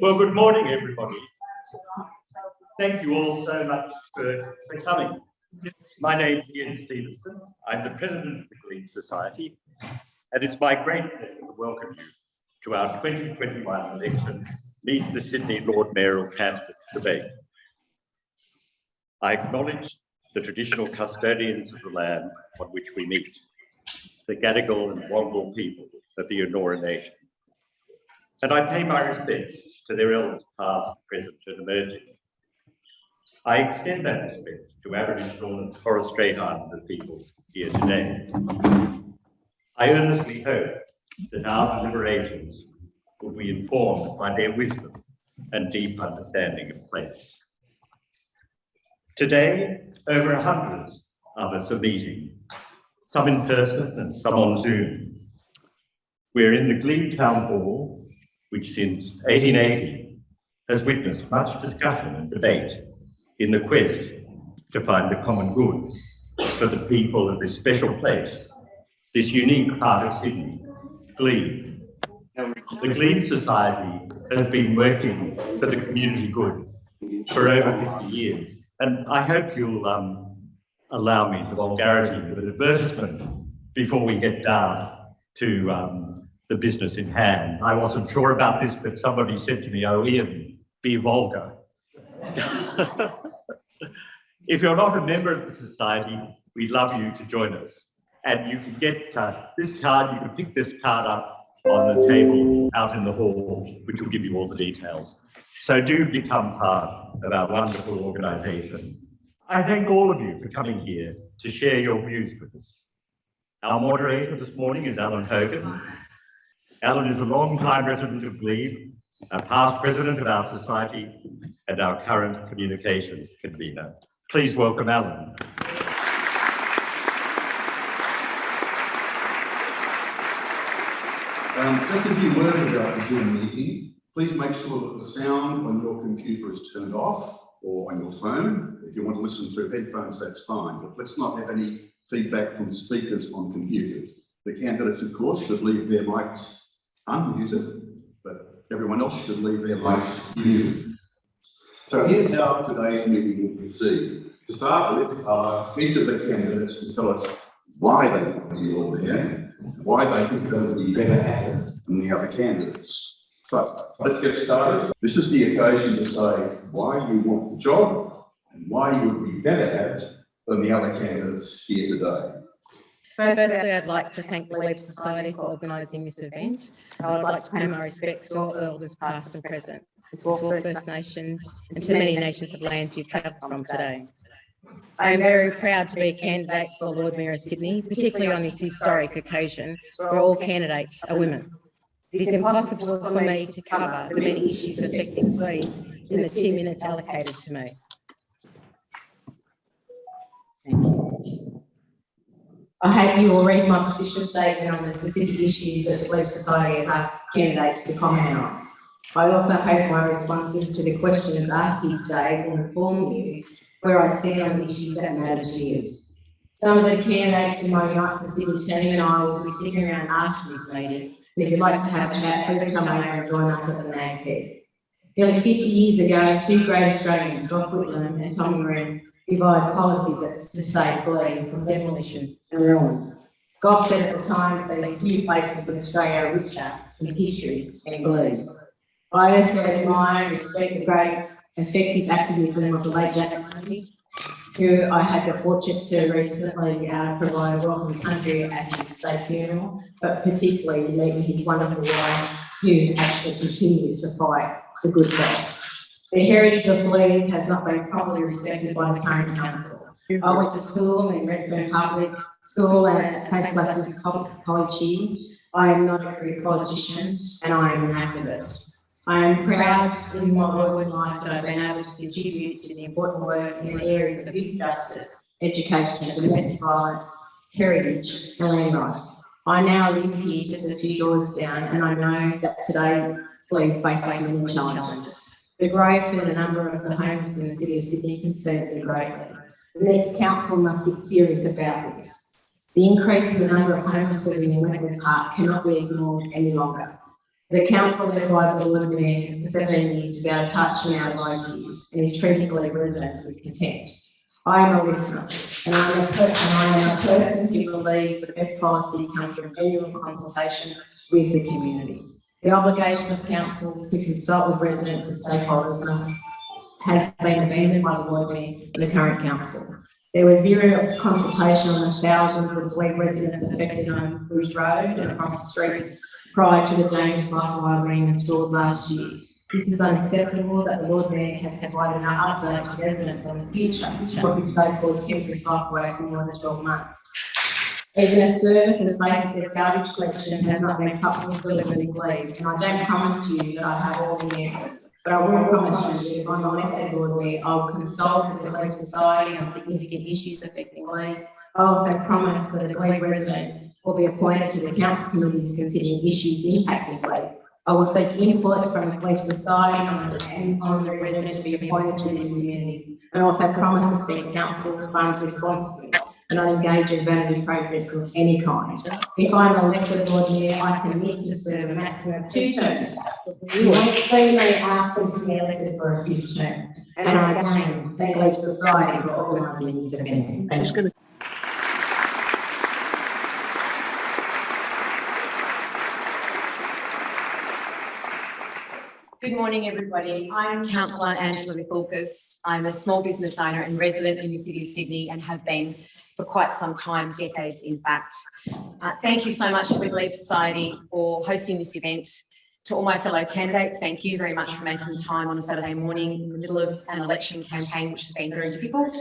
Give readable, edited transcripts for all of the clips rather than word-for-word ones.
Well, good morning, everybody. Thank you all so much for coming. My name is Stevenson. I'm the president of the Glebe Society, and it's my great pleasure to welcome you to our 2021 election Meet the Sydney Lord Mayoral Candidates debate. I acknowledge the traditional custodians of the land on which we meet, the Gadigal and Wongal people of the Eora Nation. And I pay my respects to their elders past, present and emerging. I extend that respect to Aboriginal and Torres Strait Islander peoples here today. I earnestly hope that our deliberations will be informed by their wisdom and deep understanding of place. Today, over 100 of us are meeting, some in person and some on Zoom. We're in the Glebe Town Hall, which since 1880 has witnessed much discussion and debate in the quest to find the common good for the people of this special place, this unique part of Sydney, Glebe. The Glebe Society has been working for the community good for over 50 years. And I hope you'll allow me the vulgarity of an advertisement before we get down to the business in hand. I wasn't sure about this, but somebody said to me, "Oh, Ian, be vulgar." If you're not a member of the Society, we'd love you to join us. And you can get this card, you can pick this card up on the table out in the hall, which will give you all the details. So do become part of our wonderful organisation. I thank all of you for coming here to share your views with us. Our moderator this morning is Alan Hogan. Alan is a long-time resident of Glebe, a past president of our society, and our current communications convener. Please welcome Alan. Just a few words about the Zoom meeting. Please make sure that the sound on your computer is turned off or on your phone. If you want to listen through headphones, that's fine, but let's not have any feedback from speakers on computers. The candidates, of course, should leave their mics unmuted, but everyone else should leave their mics muted. So here's how today's meeting will proceed. To start with, each of the candidates will tell us why they want to be Lord Mayor, why they think they would be better at it than the other candidates. So let's get started. This is the occasion to say why you want the job and why you would be better at it than the other candidates here today. Firstly, I'd like to thank the Glebe Society for organising this event. I would like to pay my respects to all elders past and present, to all First Nations and to many nations of lands you've travelled from today. I am very proud to be a candidate for Lord Mayor of Sydney, particularly on this historic occasion where all candidates are women. It is impossible for me to cover the many issues affecting Glebe in the 2 minutes allocated to me. Thank you. I hope you will read my position statement on the specific issues that the Glebe Society has asked candidates to comment on. I also hope my responses to the questions asked here today will inform you where I stand on the issues that matter to you. Some of the candidates in my Unite for Sydney team and I will be sticking around after this meeting. And if you'd like to have a chat, please come over and join us at the Nag's Head. Nearly 50 years ago, two great Australians, Doc Whitlam and Tommy Green, devised policies that to save Glebe from demolition and ruin. Gough said at the time that these few places in Australia are richer in history than Glebe. I also admire and respect the great effective activism of the late Jack Murphy, who I had the fortune to recently provide a welcome country at his state funeral, but particularly to meet with his wonderful wife, who actually continues to fight the good fight. The heritage of Glebe has not been properly respected by the current council. I went to school in Redfern Public School and at St Sylvester's College here. I am not a career politician and I am an activist. I am proud in my working life that I've been able to contribute to the important work in the areas of youth justice, education, domestic violence, heritage and land rights. I now live here just a few doors down and I know that today's Glebe faces many challenges. The growth and the number of the homes in the city of Sydney concerns me greatly. The next council must get serious about this. The increase in the number of homeless living in Wentworth Park cannot be ignored any longer. The council led by the Lord Mayor for 17 years is out of touch and out of ideas and is treating Glebe residents with contempt. I am a listener and I am a person who believes the best policy comes from genuine consultation with the community. The obligation of council to consult with residents and stakeholders has been abandoned by the Lord Mayor and the current council. There was zero consultation on the thousands of Glebe residents affected on Bruce Road and across the streets prior to the dangerous light wire being installed last year. This is unacceptable that the Lord Mayor has provided an update to residents on the future of this so-called temporary cycleway for more than 12 months. Even a service as basic as garbage collection has not been properly delivered in Glebe, and I don't promise you that I have all the answers. But I will promise you that if I'm elected Lord Mayor, I will consult with the Glebe Society on significant issues affecting Glebe. I also promise that a Glebe resident will be appointed to the council committees considering issues impacting Glebe. I will seek input from the Glebe Society on the residents to be appointed to this community. And I also promise to spend council funds responsibly and not engage in vanity progress of any kind. If I'm elected Lord Mayor, I commit to serve a maximum of 2 terms. You won't see me asking to be elected for a 5th term. And I again thank Glebe Society for organising this event. Thank you. Good morning, everybody. I'm Councillor Angela Mithilkis. I'm a small business owner and resident in the City of Sydney and have been for quite some time, decades in fact. Thank you so much to the Glebe Society for hosting this event. To all my fellow candidates, thank you very much for making time on a Saturday morning in the middle of an election campaign, which has been very difficult.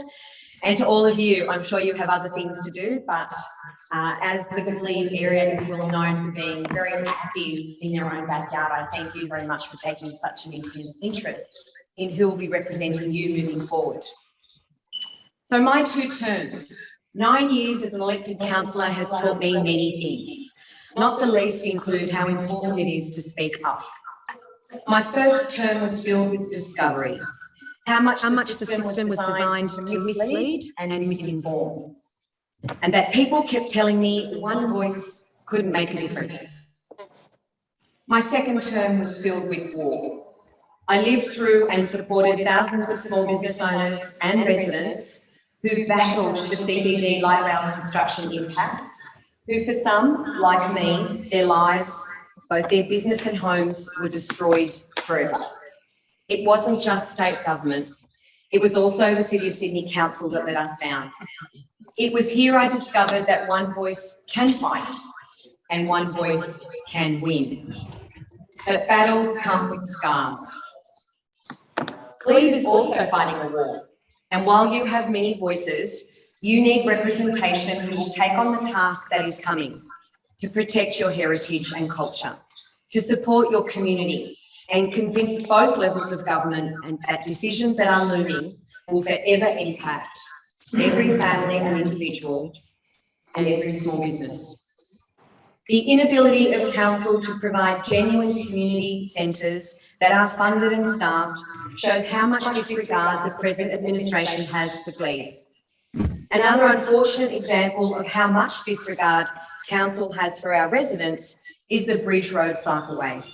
And to all of you, I'm sure you have other things to do, but as the Glebe area is well known for being very active in their own backyard, I thank you very much for taking such an intense interest in who will be representing you moving forward. So my 2 terms, 9 years as an elected councillor has taught me many things, not the least include how important it is to speak up. My first term was filled with discovery. How much the system was designed to mislead and misinform. And that people kept telling me one voice couldn't make a difference. My second term was filled with war. I lived through and supported thousands of small business owners and residents who battled the CBD light rail construction impacts, who for some, like me, their lives, both their business and homes, were destroyed forever. It wasn't just state government, it was also the City of Sydney Council that let us down. It was here I discovered that one voice can fight and one voice can win. But battles come with scars. Glebe is also fighting a war, and while you have many voices, you need representation who will take on the task that is coming to protect your heritage and culture, to support your community, and convince both levels of government that decisions that are looming will forever impact every family and individual and every small business. The inability of council to provide genuine community centres that are funded and staffed shows how much disregard the present administration has for Glebe. Another unfortunate example of how much disregard council has for our residents is the Bridge Road cycleway.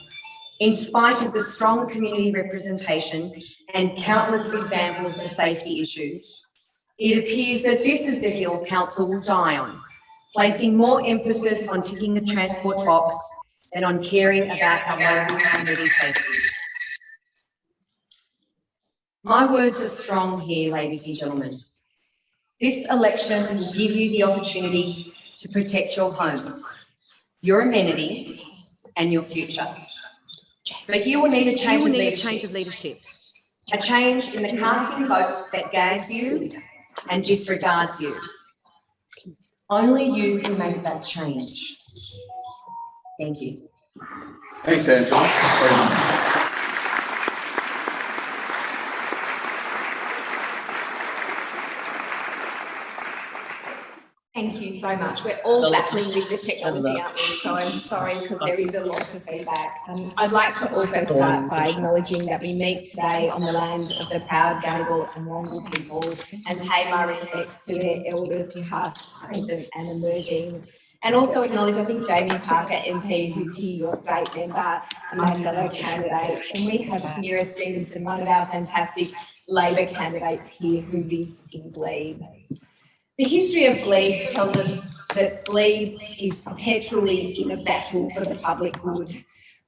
In spite of the strong community representation and countless examples of safety issues, it appears that this is the hill council will die on, placing more emphasis on ticking the transport box than on caring about our local community safety. My words are strong here, ladies and gentlemen. This election will give you the opportunity to protect your homes, your amenity, and your future. But you will need a change of leadership. A change in the casting vote that gags you and disregards you. Only you can make that change. Thank you. Thanks, Angela. Thank you so much. We're all battling with the technology, aren't we? So I'm sorry because there is a lot of feedback. I'd like to also start by acknowledging that we meet today on the land of the proud Gadigal and Wongal people and pay my respects to their elders past, present and emerging, And also acknowledge, I think, Jamie Parker MP, who's here, your state member, and my fellow candidates. And we have Tamira Stevenson, one of our fantastic Labor candidates here who lives in Glebe. The history of Glebe tells us that Glebe is perpetually in a battle for the public good.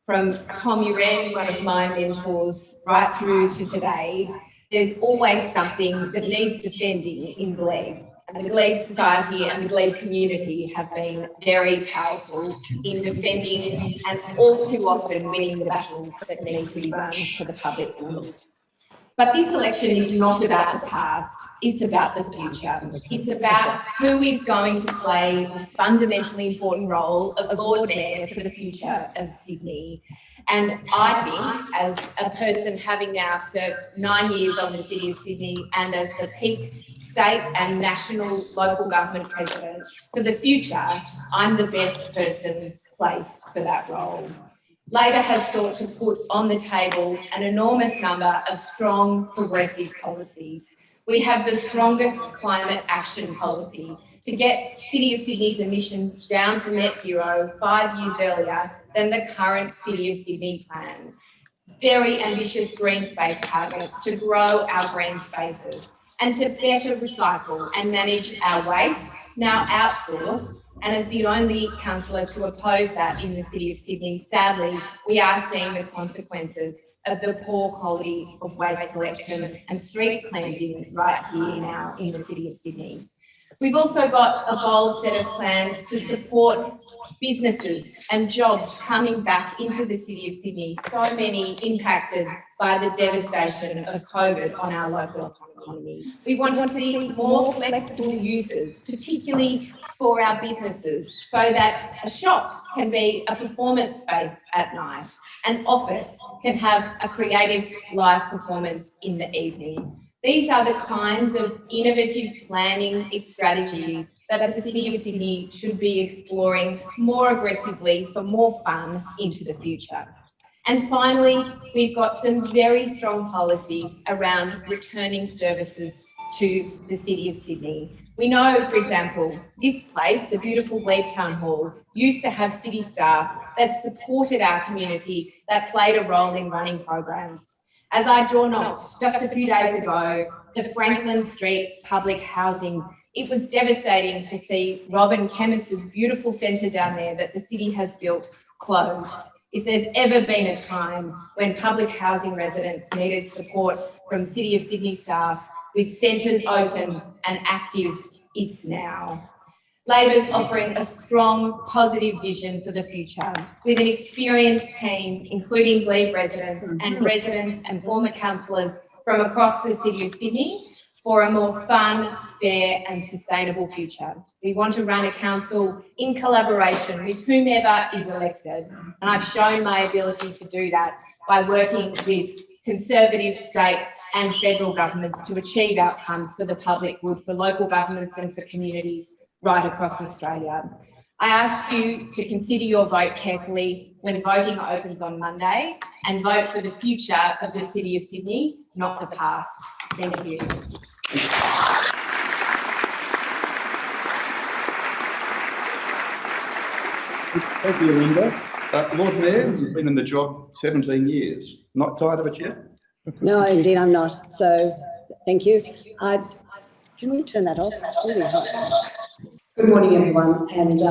From Tommy Wren, one of my mentors, right through to today, there's always something that needs defending in Glebe. And the Glebe Society and the Glebe community have been very powerful in defending and all too often winning the battles that need to be won for the public good. But this election is not about the past, it's about the future. It's about who is going to play the fundamentally important role of Lord Mayor for the future of Sydney. And I think, as a person having now served 9 years on the City of Sydney and as the peak state and national local government president, for the future, I'm the best person placed for that role. Labor has sought to put on the table an enormous number of strong progressive policies. We have the strongest climate action policy to get City of Sydney's emissions down to net zero 5 years earlier than the current City of Sydney plan. Very ambitious green space targets to grow our green spaces and to better recycle and manage our waste, now outsourced. And as the only councillor to oppose that in the City of Sydney, sadly, we are seeing the consequences of the poor quality of waste collection and street cleansing right here now in the City of Sydney. We've also got a bold set of plans to support businesses and jobs coming back into the City of Sydney, so many impacted by the devastation of COVID on our local economy. We want to see more flexible uses, particularly for our businesses, so that a shop can be a performance space at night, an office can have a creative live performance in the evening. These are the kinds of innovative planning strategies that the City of Sydney should be exploring more aggressively for more fun into the future. And finally, we've got some very strong policies around returning services to the City of Sydney. We know, for example, this place, the beautiful Glebe Town Hall, used to have city staff that supported our community, that played a role in running programs. As I door knocked just a few days ago, the Franklin Street public housing, it was devastating to see Robin Chemis's beautiful centre down there that the city has built closed. If there's ever been a time when public housing residents needed support from City of Sydney staff with centres open and active, it's now. Labor's offering a strong, positive vision for the future with an experienced team, including Glebe residents and former councillors from across the City of Sydney for a more fun, fair and sustainable future. We want to run a council in collaboration with whomever is elected, and I've shown my ability to do that by working with Conservative state and federal governments to achieve outcomes for the public good, for local governments and for communities right across Australia. I ask you to consider your vote carefully when voting opens on Monday and vote for the future of the City of Sydney, not the past. Thank you. Thank you, Linda. Lord Mayor, you've been in the job 17 years. Not tired of it yet? No, indeed I'm not. So, thank you. Can we turn that off? It's really hot. Good morning, everyone. And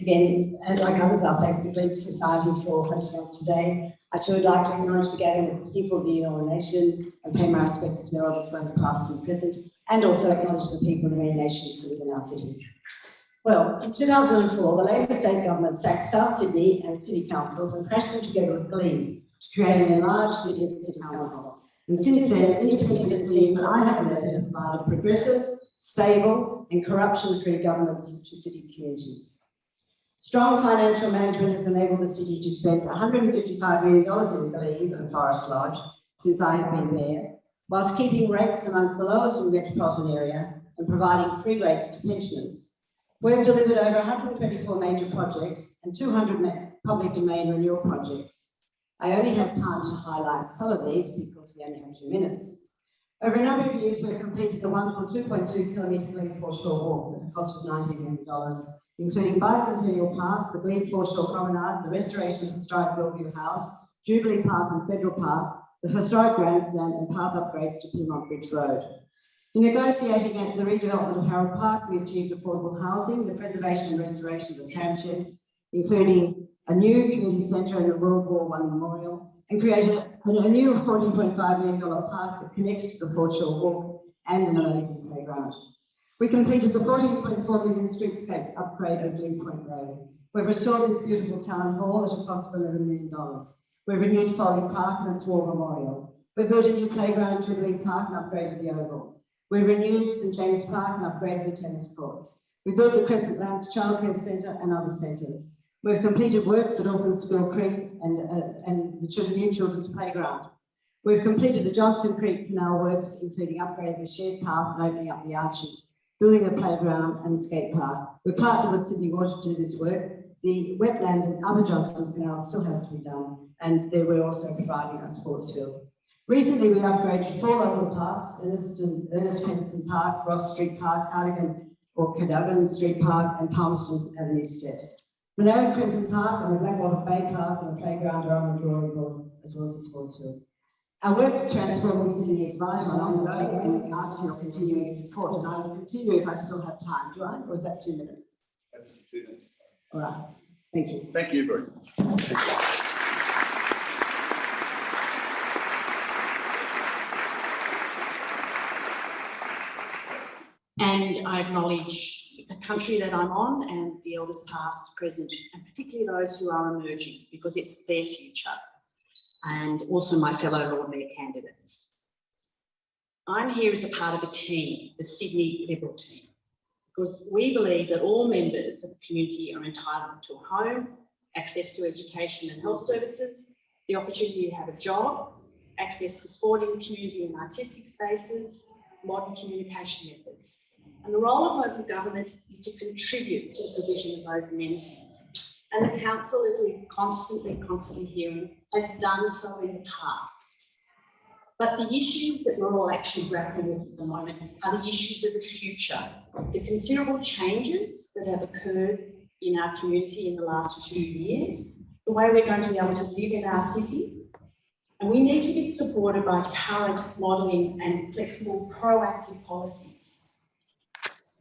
again, and like others, I'll thank the Glebe Society for hosting us today. I too would like to acknowledge the gathering of people of the Eora Nation and pay my respects to their elders, both past and present, and also acknowledge the people of the many nations who live in our city. Well, in 2004, the Labor state government sacked South Sydney and city councils and crashed them together with Glebe, creating a large city council. And since then, independent teams that I have led have provided progressive, stable and corruption-free governance to city communities. Strong financial management has enabled the city to spend $155 million in Glebe and Forest Lodge since I have been mayor, whilst keeping rates amongst the lowest in the metropolitan area and providing free rates to pensioners. We've delivered over 124 major projects and 200 public domain renewal projects. I only have time to highlight some of these because we only have 2 minutes. Over a number of years, we've completed the wonderful 2.2 kilometre Glebe Foreshore Walk with a cost of $19 million, including Bicentennial Park, the Glebe Foreshore Promenade, the restoration of historic Bellevue House, Jubilee Park and Federal Park, the historic grandstand and path upgrades to Piedmont Bridge Road. In negotiating at the redevelopment of Harold Park, we achieved affordable housing, the preservation and restoration of the tram sheds, including a new community centre and a World War I memorial, and created a new $14.5 million park that connects to the Foreshore Walk and an amazing playground. We completed the $14.4 million streetscape upgrade of Glebe Point Road. We've restored this beautiful town hall at a cost of $11 million. We've renewed Foley Park and its war memorial. We've built a new playground to Glebe Park and upgraded the Oval. We renewed St James Park and upgraded the tennis courts. We built the Crescent Lands Childcare Centre and other centres. We've completed works at Orphan School Creek and the new children's playground. We've completed the Johnson Creek Canal works, including upgrading the shared path and opening up the arches, building a playground and skate park. We partnered with Sydney Water to do this work. The wetland in Upper Johnston's Canal still has to be done, and we're also providing a sports field. Recently, we upgraded 4 local parks: Ernest Henderson Park, Ross Street Park, Cadogan Street Park, and Palmerston Avenue Steps. Minoan Crescent Park and the Blackwater Bay Park and the playground are on the drawing board, as well as the sports field. Our work transforming Sydney is vital and ongoing, and we ask for your continuing support. And I will continue if I still have time. Do I? Or is that 2 minutes? That's 2 minutes. All right. Thank you. Thank you very much. And I acknowledge the country that I'm on and the elders past, present, and particularly those who are emerging, because it's their future, and also my fellow Lord Mayor candidates. I'm here as a part of a team, the Sydney Liberal team, because we believe that all members of the community are entitled to a home, access to education and health services, the opportunity to have a job, access to sporting, community and artistic spaces, modern communication methods. And the role of local government is to contribute to the provision of those amenities. And the council, as we're constantly hearing, has done so in the past. But the issues that we're all actually grappling with at the moment are the issues of the future. The considerable changes that have occurred in our community in the last 2 years, the way we're going to be able to live in our city. And we need to be supported by current modelling and flexible, proactive policies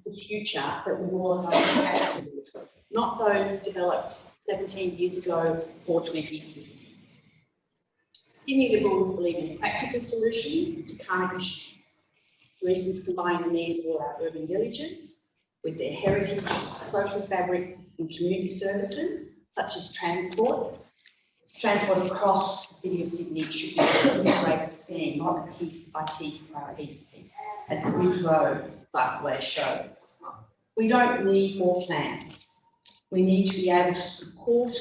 for the future that we all have to have, not those developed 17 years ago for 2050. Sydney Liberals believe in practical solutions to current issues. For instance, combining the needs of all our urban villages with their heritage, social fabric and community services, such as transport. Transport across the City of Sydney should be integrated scheme, not a piece by piece, as the Bridge Road cycleway shows. We don't need more plans. We need to be able to support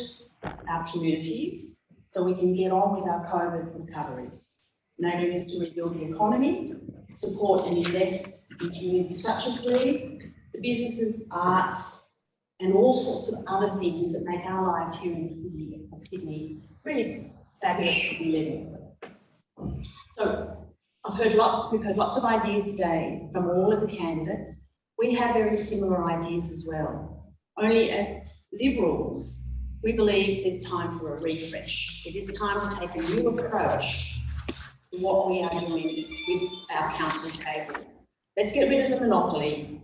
our communities so we can get on with our COVID recoveries, enabling us to rebuild the economy, support and invest in communities such as Glebe, the businesses, arts, and all sorts of other things that make our lives here in the city of Sydney really fabulous to be living. So we've heard lots of ideas today from all of the candidates. We have very similar ideas as well. Only as Liberals, we believe there's time for a refresh. It is time to take a new approach to what we are doing with our council table. Let's get rid of the monopoly.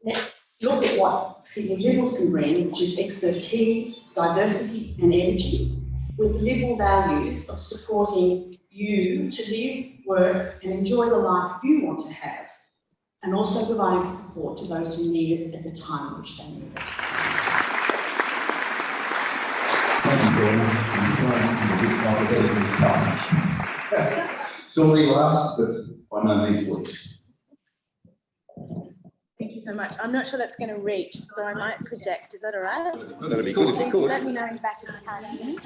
Let's look at what Sydney Liberals can bring, which is expertise, diversity and energy, with liberal values of supporting you to live, work and enjoy the life you want to have, and also providing support to those who need it at the time in which they need it. Sylvie last, but by no means least. Thank you so much. I'm not sure that's going to reach, so I might project. Is that all right? That'd be cool if you Please could. let me know in the back if you can't hear me.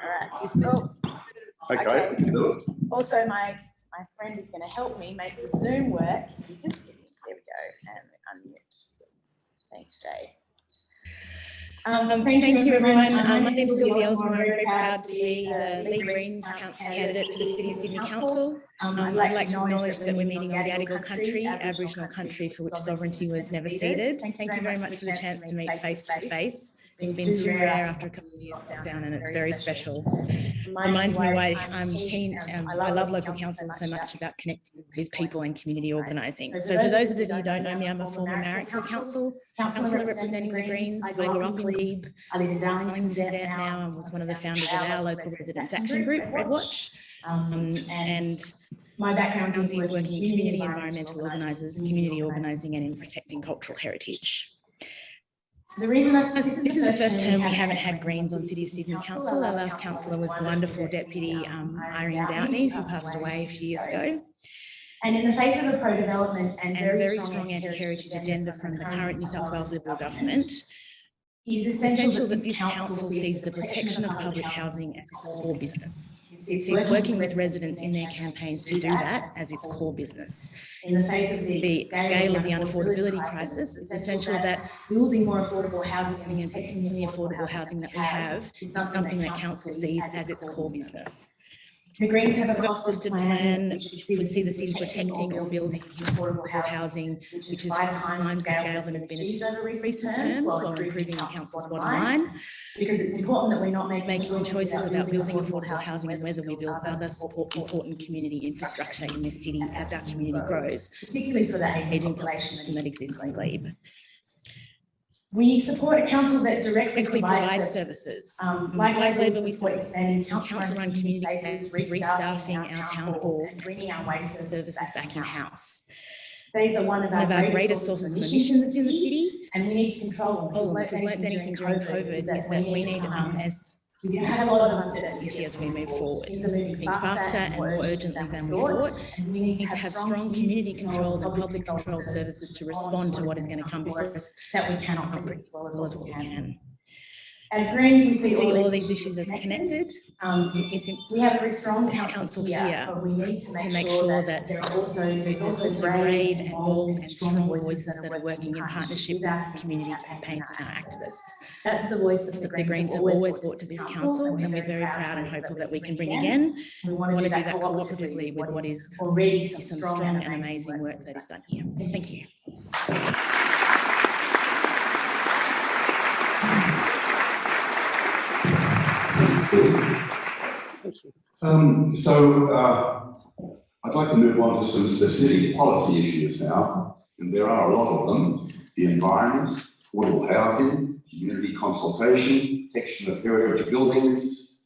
All right. Oh, Okay, we can do it. also, my friend is going to help me make the Zoom work. If you just, there we go, and unmute. Thanks, Jay. Thank you, everyone. My name is Sylvia Ellsworth. I'm very proud to be the League Greens candidate for the City of Sydney Council. I'd like to acknowledge that we're meeting on Gadigal country, Aboriginal country for which sovereignty was never ceded. Thank you very much for the chance to meet face to face. It's been too rare after a couple of years lockdown, and it's very special. Reminds me why I'm keen. I love local council so much about connecting with people and community organising. So for those of you who don't know me, I'm a former Marrickville councillor representing the Greens. I grew up in Glebe. I live in Darlington now and was one of the founders of our local residents action group, Red Watch. And my background is in working in community environmental organisers, community organising, and in protecting cultural heritage. The reason this is the first term we haven't had Greens on City of Sydney Council. Our last councillor was the wonderful Deputy Irene Downey, who passed away a few years ago. And in the face of a pro-development and very strong anti-heritage agenda from the current New South Wales Liberal government, it is essential that this council sees the protection of public housing as its core business. It sees working with residents in their campaigns to do that as its core business. In the face of the scale of the unaffordability crisis, it's essential that building more affordable housing and protecting the affordable housing that we have is something that council sees as its core business. The Greens have a costed plan which would see the city protecting or building affordable housing, which is 5 times the scale that has been achieved over recent terms, while improving the council's bottom line. Because it's important that we're not making choices about building affordable housing and whether we build other important community infrastructure in this city as our community grows, particularly for that ageing population that exists in Glebe. We support a council that directly provides services. Like Labor, we support expanding council-run community spaces, restaffing our town halls, and bringing our waste services back in-house. These are one of our greatest sources of emissions in the city, and we need to control them. If we've learnt anything during COVID, is that we need, as we have a lot of uncertainty as we move forward. Things are moving faster and more urgently than we thought, and we need to have strong community controlled and public controlled services to respond to what is going to come before us that we cannot predict as well as we can. As Greens, we see all of these issues as connected. We have a very strong council here, but we need to make sure that there's also brave and bold and strong voices that are working in partnership with community campaigns and our activists. That's the voice that the Greens have always brought to this council, and we're very proud and hopeful that we can bring again. We want to do that cooperatively with what is already some strong and amazing work that is done here. Thank you. Thank you. I'd like to move on to some specific policy issues now, and there are a lot of them: the environment, affordable housing, community consultation, protection of heritage buildings,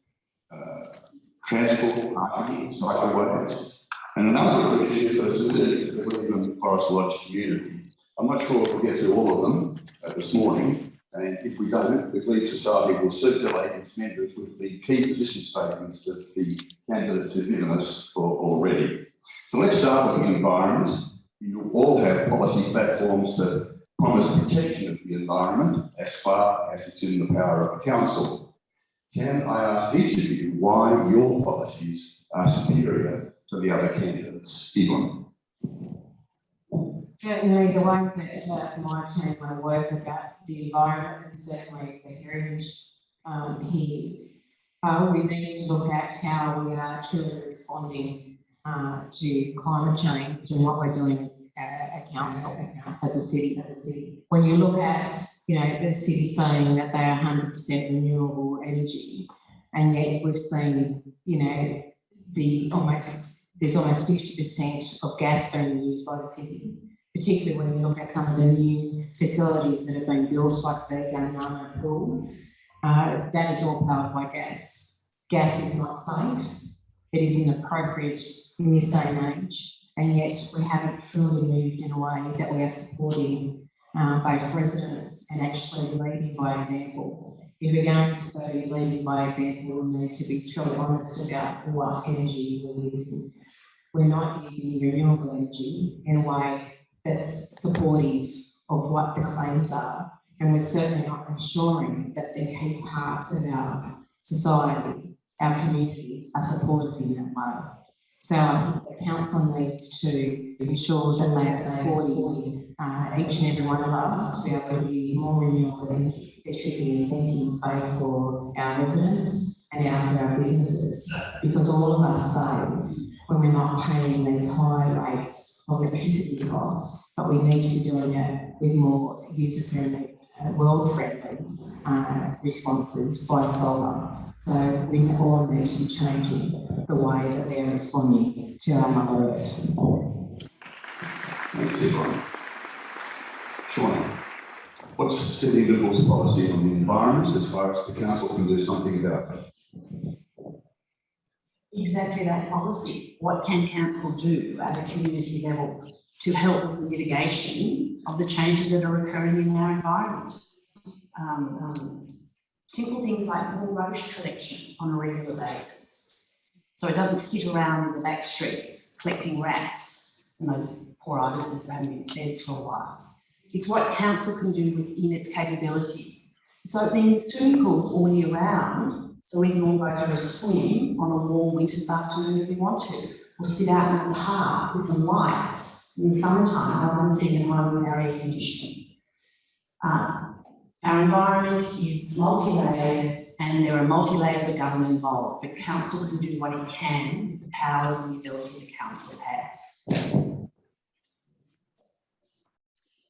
transport, parking, cycleways, and another of which is specific to the William Forest Lodge community. I'm not sure if we'll get to all of them this morning. And if we don't, the Glebe Society will circulate its members with the key position statements that the candidates have given us already. So let's start with the environment. You all have policy platforms that promise protection of the environment as far as it's in the power of the council. Can I ask each of you why your policies are superior to the other candidates? Yvonne. Certainly the one that my team want to work about the environment and certainly the heritage here. We need to look at how we are truly responding to climate change and what we're doing as a council, as a city. When you look at, the city saying that they are 100% renewable energy, and yet we've seen, there's almost 50% of gas being used by the city. Particularly when you look at some of the new facilities that have been built, like the Yanyama pool, that is all powered by gas. Gas is not safe. It is inappropriate in this day and age, and yet we haven't truly moved in a way that we are supporting both residents and actually leading by example. If we're going to go leading by example, we need to be truly honest about what energy we're using. We're not using renewable energy in a way that's supportive of what the claims are, and we're certainly not ensuring that the key parts of our society, our communities, are supported in that way. So I think the council needs to ensure that they are supporting each and every one of us to be able to use more renewable energy. There should be incentives both for our residents and for our businesses, because all of us save when we're not paying these high rates of electricity costs, but we need to be doing it with more user-friendly, world-friendly responses by solar. So we all need to be changing the way that we are responding to our Mother Earth. Thanks, everyone. Shauna, what's Sydney Liberals' policy on the environment as far as the council can do something about it? Exactly that policy. What can council do at a community level to help with the mitigation of the changes that are occurring in our environment? Simple things like more rubbish collection on a regular basis, so it doesn't sit around in the back streets collecting rats and those poor ibises that haven't been fed for a while. It's what council can do within its capabilities. It's opening swimming pools all year round, so we can all go for a swim on a warm winter's afternoon if we want to, or sit out in the park with some lights in the summertime rather than sitting at home with our air conditioning. Our environment is multi-layered and there are multi-layers of government involved, but council can do what it can with the powers and the ability the council has.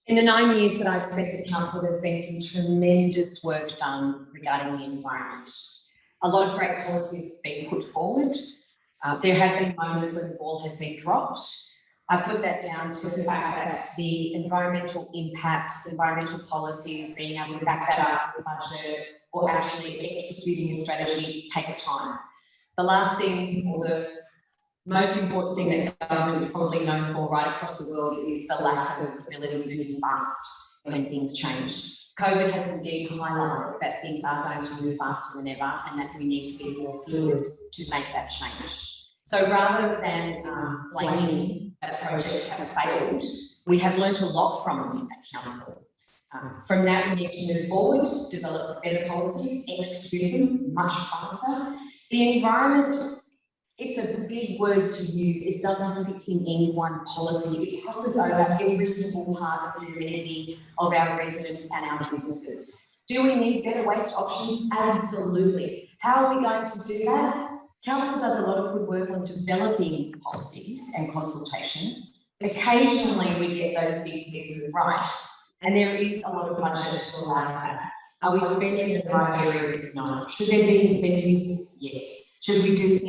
In the 9 years that I've spent at council, there's been some tremendous work done regarding the environment. A lot of great policies have been put forward. There have been moments when the ball has been dropped. I put that down to the fact that the environmental impacts, environmental policies, being able to back that up with a budget or actually executing a strategy takes time. The last thing, or the most important thing that government is probably known for right across the world is the lack of ability to move fast when things change. COVID has indeed highlighted that things are going to move faster than ever and that we need to be more fluid to make that change. So rather than blaming that projects have failed, we have learnt a lot from them at council. From that, we need to move forward, develop better policies, execute them much faster. The environment, it's a big word to use. It doesn't fit in any one policy. It crosses over every single part of the community of our residents and our businesses. Do we need better waste options? Absolutely. How are we going to do that? Council does a lot of good work on developing policies and consultations. Occasionally we get those big pieces right, and there is a lot of budget to allow that. Are we spending in the right areas? No. Should there be incentives? Yes. Should we do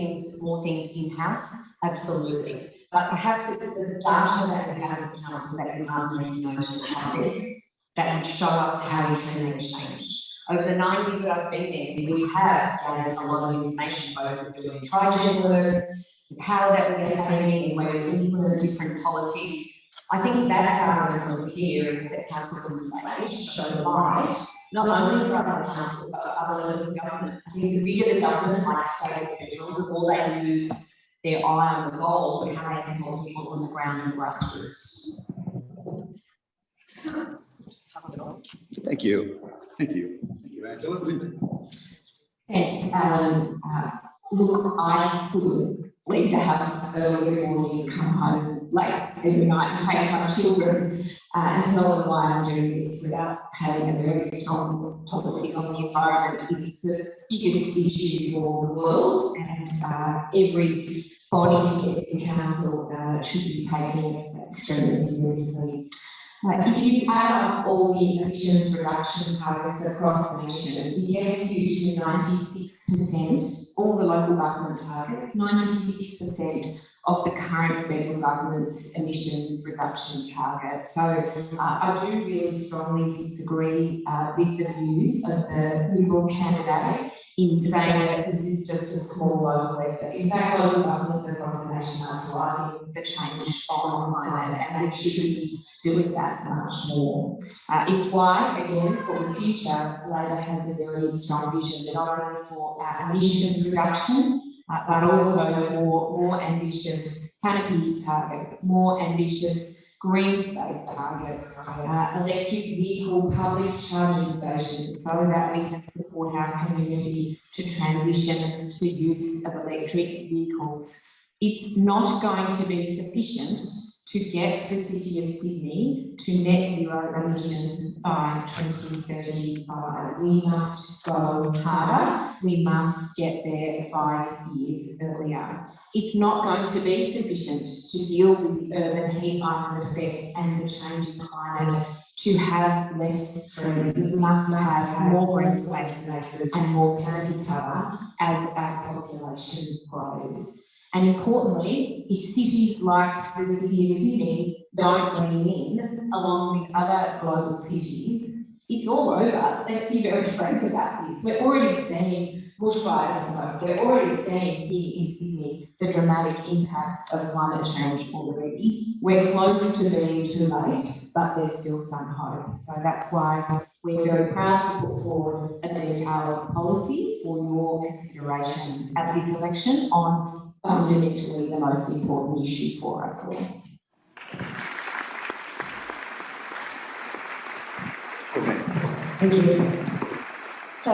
more things in-house? Absolutely. But perhaps it's the data that we have as council that we aren't making known to the public that would show us how we can make change. Over the 9 years that I've been there, we have gathered a lot of information, both doing trigen work, the power that we are saving, and where we implement different policies. I think that data is really clear and set councils in place to show light, not only for other councils, but other levels of government. I think the bigger the government, like state and federal, the more they lose their eye on the goal of how they can help people on the ground and grassroots. Just pass it on. Thank you. Thank you. Thank you, Angela. Linda. Thanks, Alan. Look, I couldn't leave the house early every morning and come home late every night and take my children and tell them why I'm doing this without having a very strong policy on the environment. It's the biggest issue for the world, and every body, every council should be taking it extremely seriously. If you add up all the emissions reduction targets across the nation, it gets you to 96%, all the local government targets, 96% of the current federal government's emissions reduction target. So I do really strongly disagree with the views of the Liberal candidate in saying that this is just a small local effort. In fact, local governments across the nation are driving the change on climate, and they should be doing that much more. It's why, again, for the future, Labor has a very strong vision, not only for emissions reduction, but also for more ambitious canopy targets, more ambitious green space targets, electric vehicle public charging stations, so that we can support our community to transition to use of electric vehicles. It's not going to be sufficient to get the City of Sydney to net zero emissions by 2035. We must go harder. We must get there 5 years earlier. It's not going to be sufficient to deal with the urban heat island effect and the changing climate to have less trees. We must have more green spaces and more canopy cover as our population grows. And importantly, if cities like the City of Sydney don't lean in, along with other global cities, it's all over. Let's be very frank about this. We're already seeing bushfire smoke. We're already seeing here in Sydney the dramatic impacts of climate change already. We're close to being too late, but there's still some hope. So that's why we're very proud to put forward a detailed policy for your consideration at this election on fundamentally the most important issue for us all. Thank you. So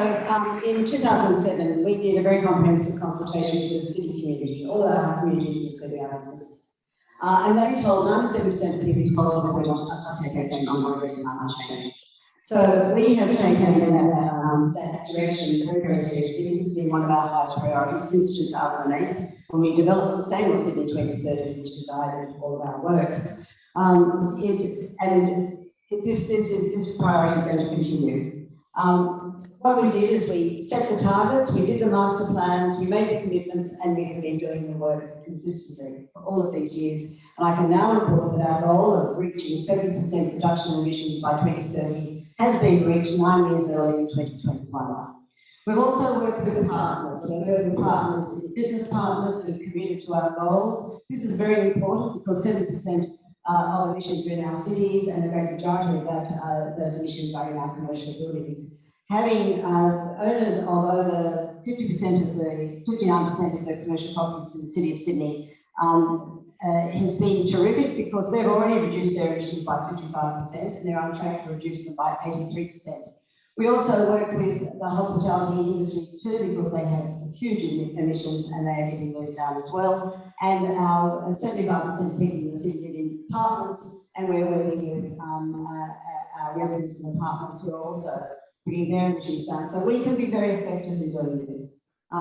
in 2007, we did a very comprehensive consultation with the city community, all our communities, including our businesses. And they told 97% of people told us that they want us to take action on climate change. So we have taken that direction very, very seriously. This has been one of our highest priorities since 2008, when we developed Sustainable Sydney 2030, which has guided all of our work. This priority is going to continue. What we did is we set the targets, we did the master plans, we made the commitments, and we have been doing the work consistently for all of these years. And I can now report that our goal of reaching 70% reduction in emissions by 2030 has been reached 9 years early in 2021. We've also worked with partners. We've worked with partners, business partners who've committed to our goals. This is very important because 70% of emissions are in our cities, and the great majority of those emissions are in our commercial buildings. Having owners of over 59% of the commercial properties in the City of Sydney has been terrific, because they've already reduced their emissions by 55% and they're on track to reduce them by 83%. We also work with the hospitality industries too, because they have huge emissions and they are getting theirs down as well. And our 75% of people in the city live in apartments, and we're working with our residents in apartments who are also bringing their emissions down. So we can be very effective in doing this. We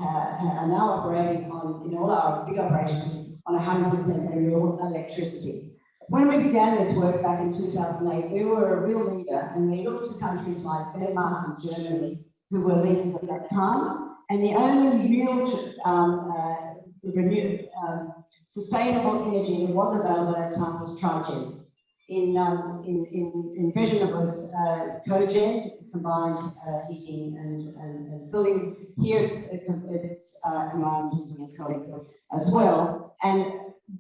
are now operating in all our big operations on 100% renewable electricity. When we began this work back in 2008, we were a real leader, and we looked to countries like Denmark and Germany, who were leaders at that time. And the only real sustainable energy that was available at that time was Trigen. In Britain, it was cogen, combined heating and cooling. Here it's combined heating and cooling as well. And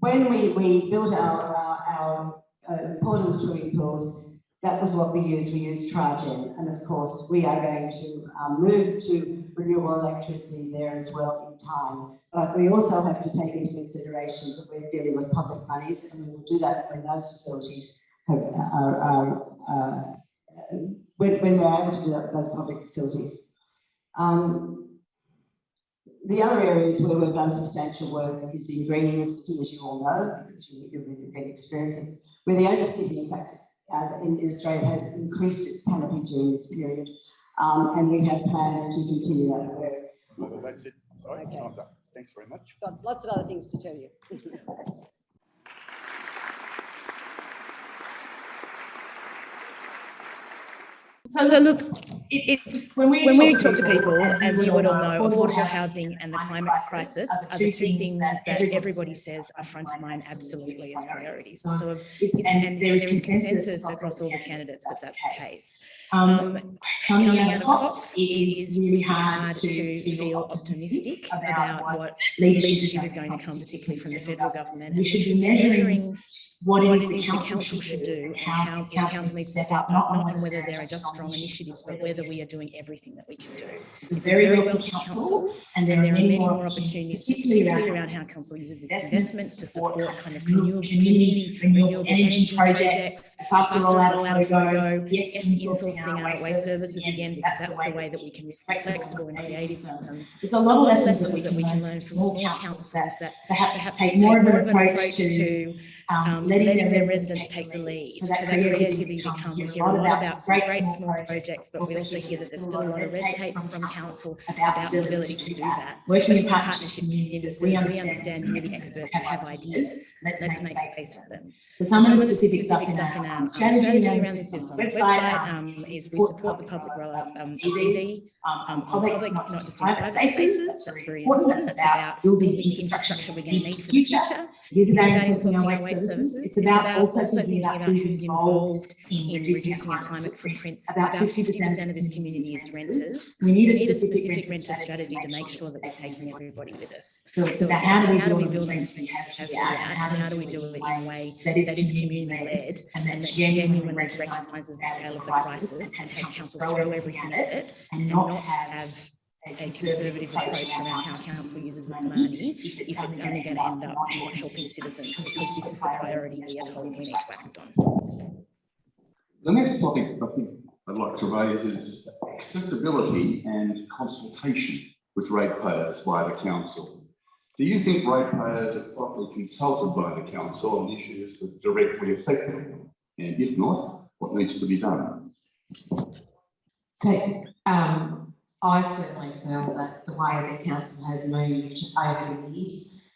when we built our important swimming pools, that was what we used. We used Trigen, and of course we are going to move to renewable electricity there as well in time. But we also have to take into consideration that we're dealing with public monies, and we will do that when those facilities when we're able to do that with those public facilities. The other areas where we've done substantial work is in greening the city, as you all know, because you've been experiencing. We're the only city, in fact, in Australia has increased its canopy during this period, and we have plans to continue that work. Well, that's it. Sorry, Okay. time's up. Thanks very much. Got lots of other things to tell you. So look, it's when we talk to people, as you would all know, affordable housing and the climate crisis are the two things that everybody says are front of mind absolutely as priorities. So and there is consensus across all the candidates that that's the case. Coming out of COP, it is really hard to feel optimistic about what leadership is going to come, particularly from the federal government. We should be measuring what it it is is the council should do and how the council needs to step up, not on whether there are just strong initiatives, but whether we are doing everything that we can do. It's a very wealthy council, and there are many more opportunities, particularly around how council uses its investments to support kind of community renewable energy projects, faster rollout of FOGO, yes, insourcing our waste services again, because that's the way that we can be flexible and creative with them. There's a lot of lessons that we can learn from small councils that perhaps take more of an approach to letting their residents take the lead, so that creativity to come. We hear a lot about some great small projects, but we also hear that there's still a lot of red tape from council about the ability to do that. Working in partnership communities, we understand community experts who have ideas. Let's make space for them. So some of the specific stuff in our strategy around this is on the website is we support the public rollout of EV, public, not just in private spaces. That's very important. It's about building the infrastructure we're going to need for the future. It is about enforcing our waste services. It's about also thinking about who's involved in reducing our climate footprint. About 50% of this community is renters. We need a specific renter strategy to make sure that we're taking everybody with us. So it's about how do we build on the strengths we have here, and how do we do it in a way that is community-led and that genuinely recognises the scale of the crisis and has council throw everything at it and not have a conservative approach around how council uses its money if it's only going to end up not helping citizens, because this is the priority we are told we need to act on. The next topic I think I'd like to raise is accessibility and consultation with ratepayers via the council. Do you think ratepayers are properly consulted by the council on issues that directly affect them? And if not, what needs to be done? So, I certainly feel that the way the council has moved over the years,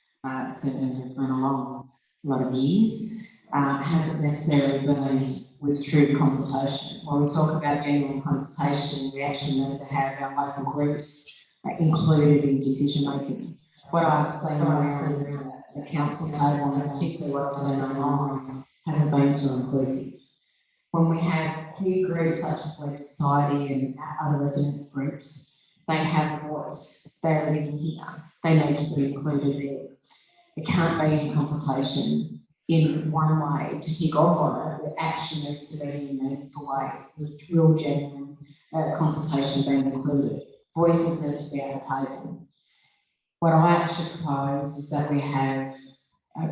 certainly has been a lot of years, hasn't necessarily been with true consultation. When we talk about genuine consultation, we actually need to have our local groups included in decision making. What I've seen around the council table, and particularly what I've seen online, hasn't been too inclusive. When we have key groups such as Lead Society and other resident groups, they have a voice. They're living here. They need to be included there. It can't be in consultation in one way to tick off on it. It actually needs to be in a meaningful way with real genuine consultation being included. Voices need to be at the table. What I actually propose is that we have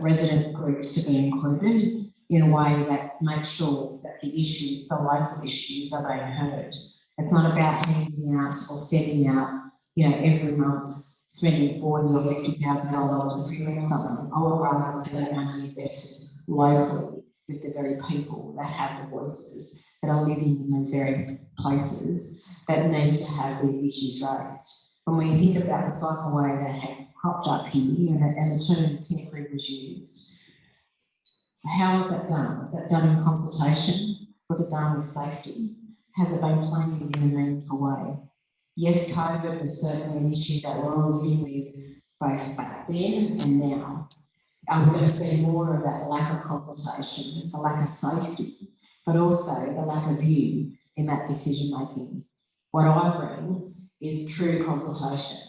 resident groups to be included in a way that makes sure that the issues, the local issues, are being heard. It's not about handing out or sending out, every month spending $40,000 or $50,000 to something. I would rather see that money invested locally with the very people that have the voices, that are living in those very places that need to have the issues raised. When we think about the cycleway that had cropped up here and the term temporary was used, how was that done? Was that done in consultation? Was it done with safety? Has it been planned in a meaningful way? Yes, COVID was certainly an issue that we're all living with both back then and now. We're going to see more of that lack of consultation, the lack of safety, but also the lack of view in that decision making. What I bring is true consultation.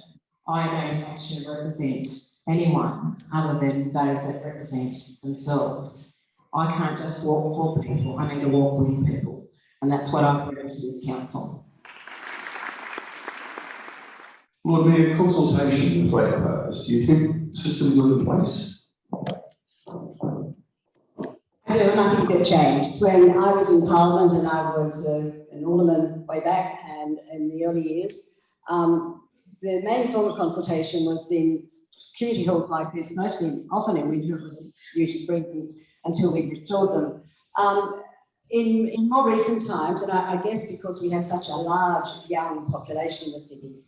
I don't actually represent anyone other than those that represent themselves. I can't just walk for people, I need to walk with people. And that's what I bring to this council. Lord Mayor, consultation with ratepayers, do you think systems are in place? I do, and I think they've changed. When I was in Parliament and I was an alderman way back and in the early years, the main form of consultation was in community halls like this, often in winter. It was usually freezing until we restored them. In more recent times, and I guess because we have such a large young population in the city,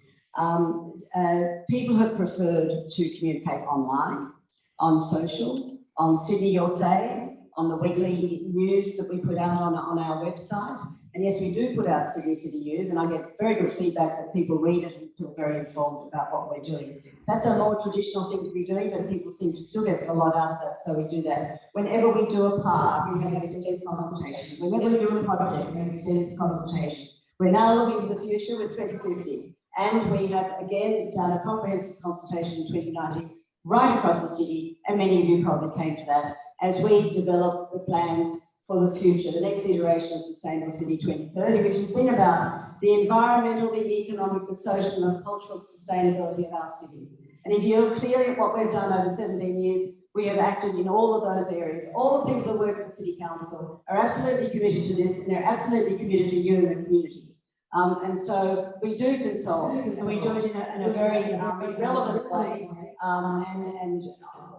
people have preferred to communicate online, on social, on City Your Say, on the weekly news that we put out on our website. And yes, we do put out City News, and I get very good feedback that people read it and feel very informed about what we're doing. That's a more traditional thing to be doing, but people seem to still get a lot out of that, so we do that. Whenever we do a park, we have extensive consultation. Whenever we do a project, we have extensive consultation. We're now looking to the future with 2050, and we have again done a comprehensive consultation in 2019 right across the city, and many of you probably came to that. as we develop the plans for the future, the next iteration of Sustainable City 2030, which has been about the environmental, the economic, the social and cultural sustainability of our city. And if you look clearly at what we've done over 17 years, we have acted in all of those areas. All the people who work at the City Council are absolutely committed to this, and they're absolutely committed to you and the community. And so we do consult, and we do it in a very relevant way. And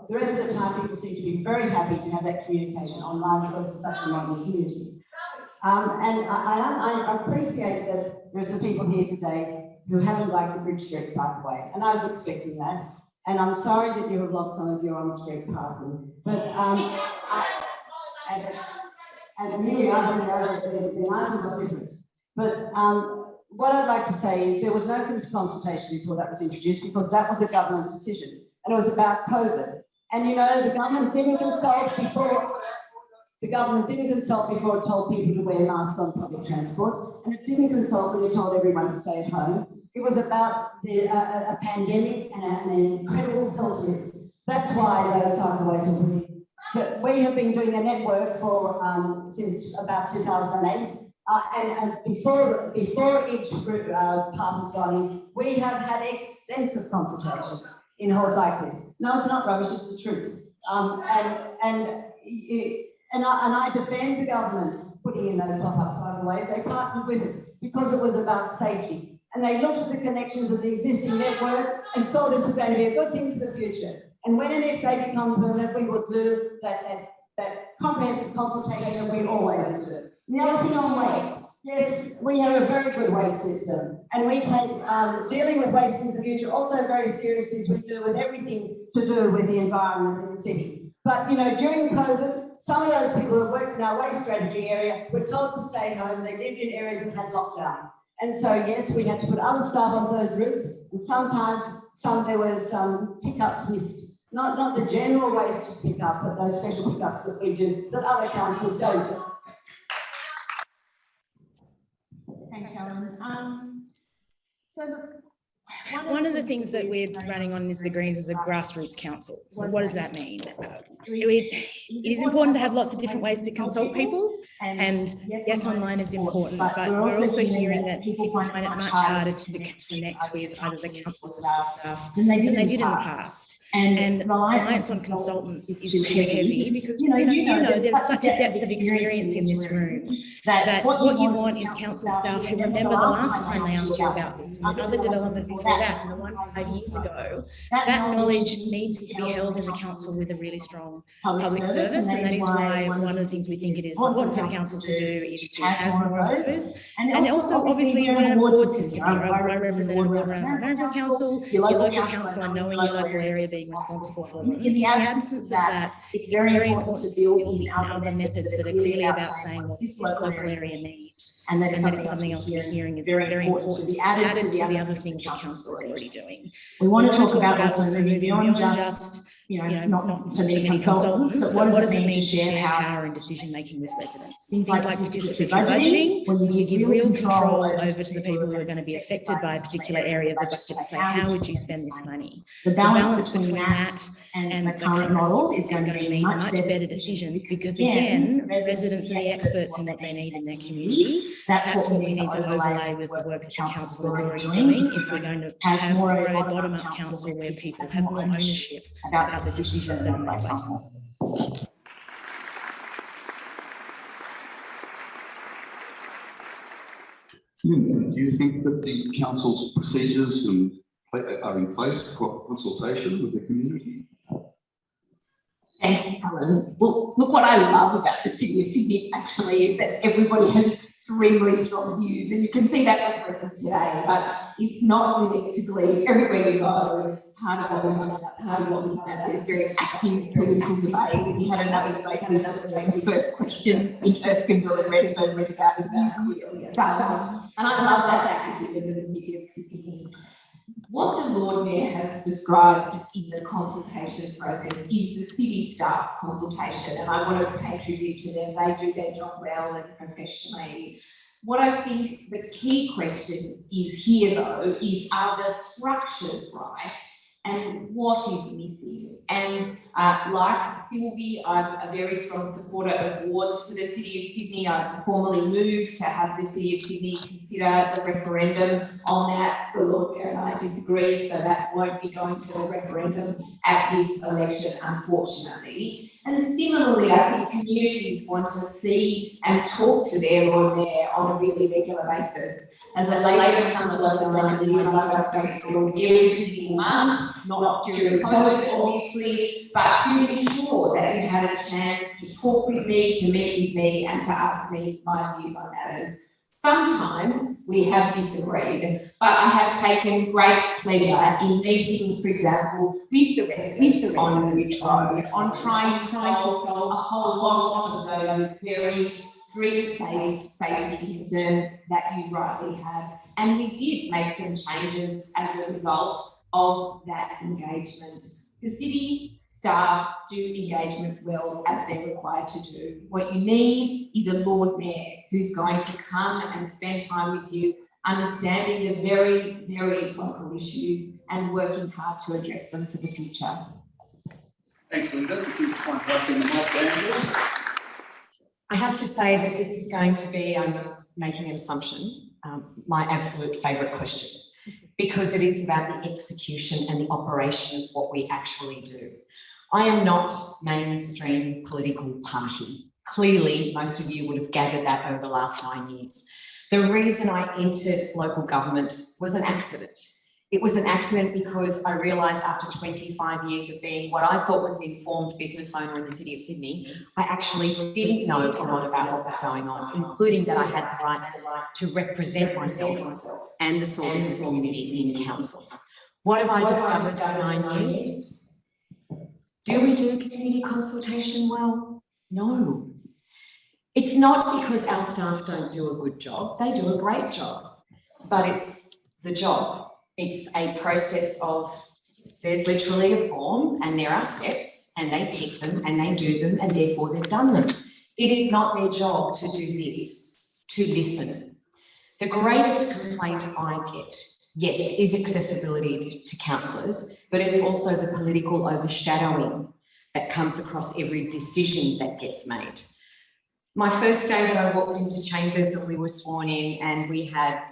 the rest of the time, people seem to be very happy to have that communication online because it's such a modern community. And I appreciate that there are some people here today who haven't liked the Bridge Street cycleway, and I was expecting that. And I'm sorry that you have lost some of your on-street parking. But and here you are, the nice different. But what I'd like to say is there was no consultation before that was introduced, because that was a government decision, and it was about COVID. And you know, the government didn't consult before. The government didn't consult before it told people to wear masks on public transport, and it didn't consult when it told everyone to stay at home. It was about a pandemic and an incredible health risk. That's why those cycleways are winning. But we have been doing a network for since about 2008, and before each path has gone in, we have had extensive consultation in horse cyclists. No, it's not rubbish; it's the truth. And I defend the government putting in those pop-up cycleways. They partnered with us because it was about safety. And they looked at the connections of the existing network and saw this was going to be a good thing for the future. And when and if they become permanent, we will do that comprehensive consultation we always do. The other thing on waste, yes, we have a very good waste system. And we take dealing with waste in the future also very seriously, as we do with everything to do with the environment in the city. But, you know, during COVID, some of those people who worked in our waste strategy area were told to stay home. They lived in areas that had lockdown. And so, yes, we had to put other staff on those routes, and sometimes there was some pickups missed. Not the general waste pickup, but those special pickups that we do, that other councils don't do. Thanks, Helen. So look, One of the things that we're running on is the Greens as a grassroots council. So what does that mean? It is important to have lots of different ways to consult people, and yes, online is important, but we're also hearing that people find it much harder to connect with either the council staff than they did in the past. And reliance on consultants is too heavy because you know there's such a depth of experience in this room that what you want is council staff who remember the last time they asked you about this and the other development before that and the one 5 years ago. That knowledge needs to be held in the council with a really strong public service, and that is why one of the things we think it is important for the council to do is to have more of those. And also, obviously, you want to have a board system. I represent a local council, your local councillor knowing your local area being responsible for them. In the absence of that, it's very important to build in other methods that are clearly about saying what this local area needs. And that is something else we're hearing is very important to be added to the other things that council is already doing. We want to talk about also moving beyond just not so many consultants, but what does it mean to share power in decision-making with residents? Things like participatory budgeting, when you give real control over to the people who are going to be affected by a particular area of the budget to say, how would you spend this money? The balance between that and the current model is going to mean much better decisions because, again, residents are the experts in what they need in their community. That's what we need to overlay with the work that the council is already doing if we're going to have more of a bottom-up council where people have more ownership about the decisions that are made by council. Do you think that the council's procedures are in place for consultation with the community? Thanks, Helen. Well, look, what I love about the City of Sydney actually is that everybody has extremely strong views, and you can see that reflected today, but it's not unique to Glebe. Everywhere you go, part of what we have is very active political debate. We had another debate recently. The first question in Erskineville and Redfern was about sales. And I love that activism in the City of Sydney. What the Lord Mayor has described in the consultation process is the city staff consultation, and I want to pay tribute to them. They do their job well and professionally. What I think the key question is here, though, is are the structures right and what is missing. And like Sylvie, I'm a very strong supporter of wards for the City of Sydney. I've formally moved to have the City of Sydney consider the referendum on that. The Lord Mayor and I disagree, so that won't be going to the referendum at this election, unfortunately. And similarly, I think communities want to see and talk to their Lord Mayor on a really regular basis. As a Labor councillor for 9 years, I've spoken to every single month, not during COVID, obviously, but to ensure that you had a chance to talk with me, to meet with me, and to ask me my views on matters. Sometimes we have disagreed, but I have taken great pleasure in meeting, for example, with the residents on Ridge Road, on trying to solve a whole lot of those very street-based safety concerns that you rightly have. And we did make some changes as a result of that engagement. The city staff do engagement well, as they're required to do. What you need is a Lord Mayor who's going to come and spend time with you, understanding the very, very local issues and working hard to address them for the future. Thanks, Linda. If you mind passing the mic down. I have to say that this is going to be, I'm making an assumption, my absolute favourite question, because it is about the execution and the operation of what we actually do. I am not mainstream political party. Clearly, most of you would have gathered that over the last 9 years. The reason I entered local government was an accident. It was an accident because I realised after 25 years of being what I thought was an informed business owner in the City of Sydney, I actually didn't know a lot about what was going on, including that I had the right to represent myself and the small business community in council. What have I discovered for 9 years? Do we do community consultation well? No. It's not because our staff don't do a good job. They do a great job, but it's the job. It's a process of, there's literally a form and there are steps and they tick them and they do them and therefore they've done them. It is not their job to do this, to listen. The greatest complaint I get, yes, is accessibility to councillors, but it's also the political overshadowing that comes across every decision that gets made. My first day that I walked into chambers that we were sworn in and we had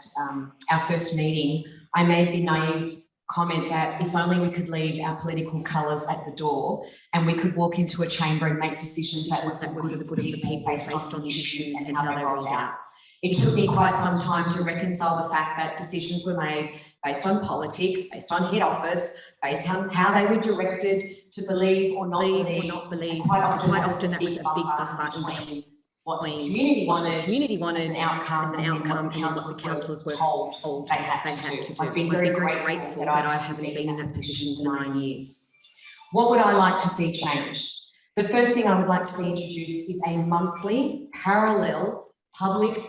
our first meeting, I made the naive comment that if only we could leave our political colours at the door and we could walk into a chamber and make decisions that were for the good of the people based on issues and how they rolled out. It took me quite some time to reconcile the fact that decisions were made based on politics, based on head office, based on how they were directed to believe or not believe. Quite often that was a big buffer in between what the community wanted as an outcome and what the councillors were told they had to do. I've been very grateful that I haven't been in that position for 9 years. What would I like to see changed? The first thing I would like to see introduced is a monthly parallel public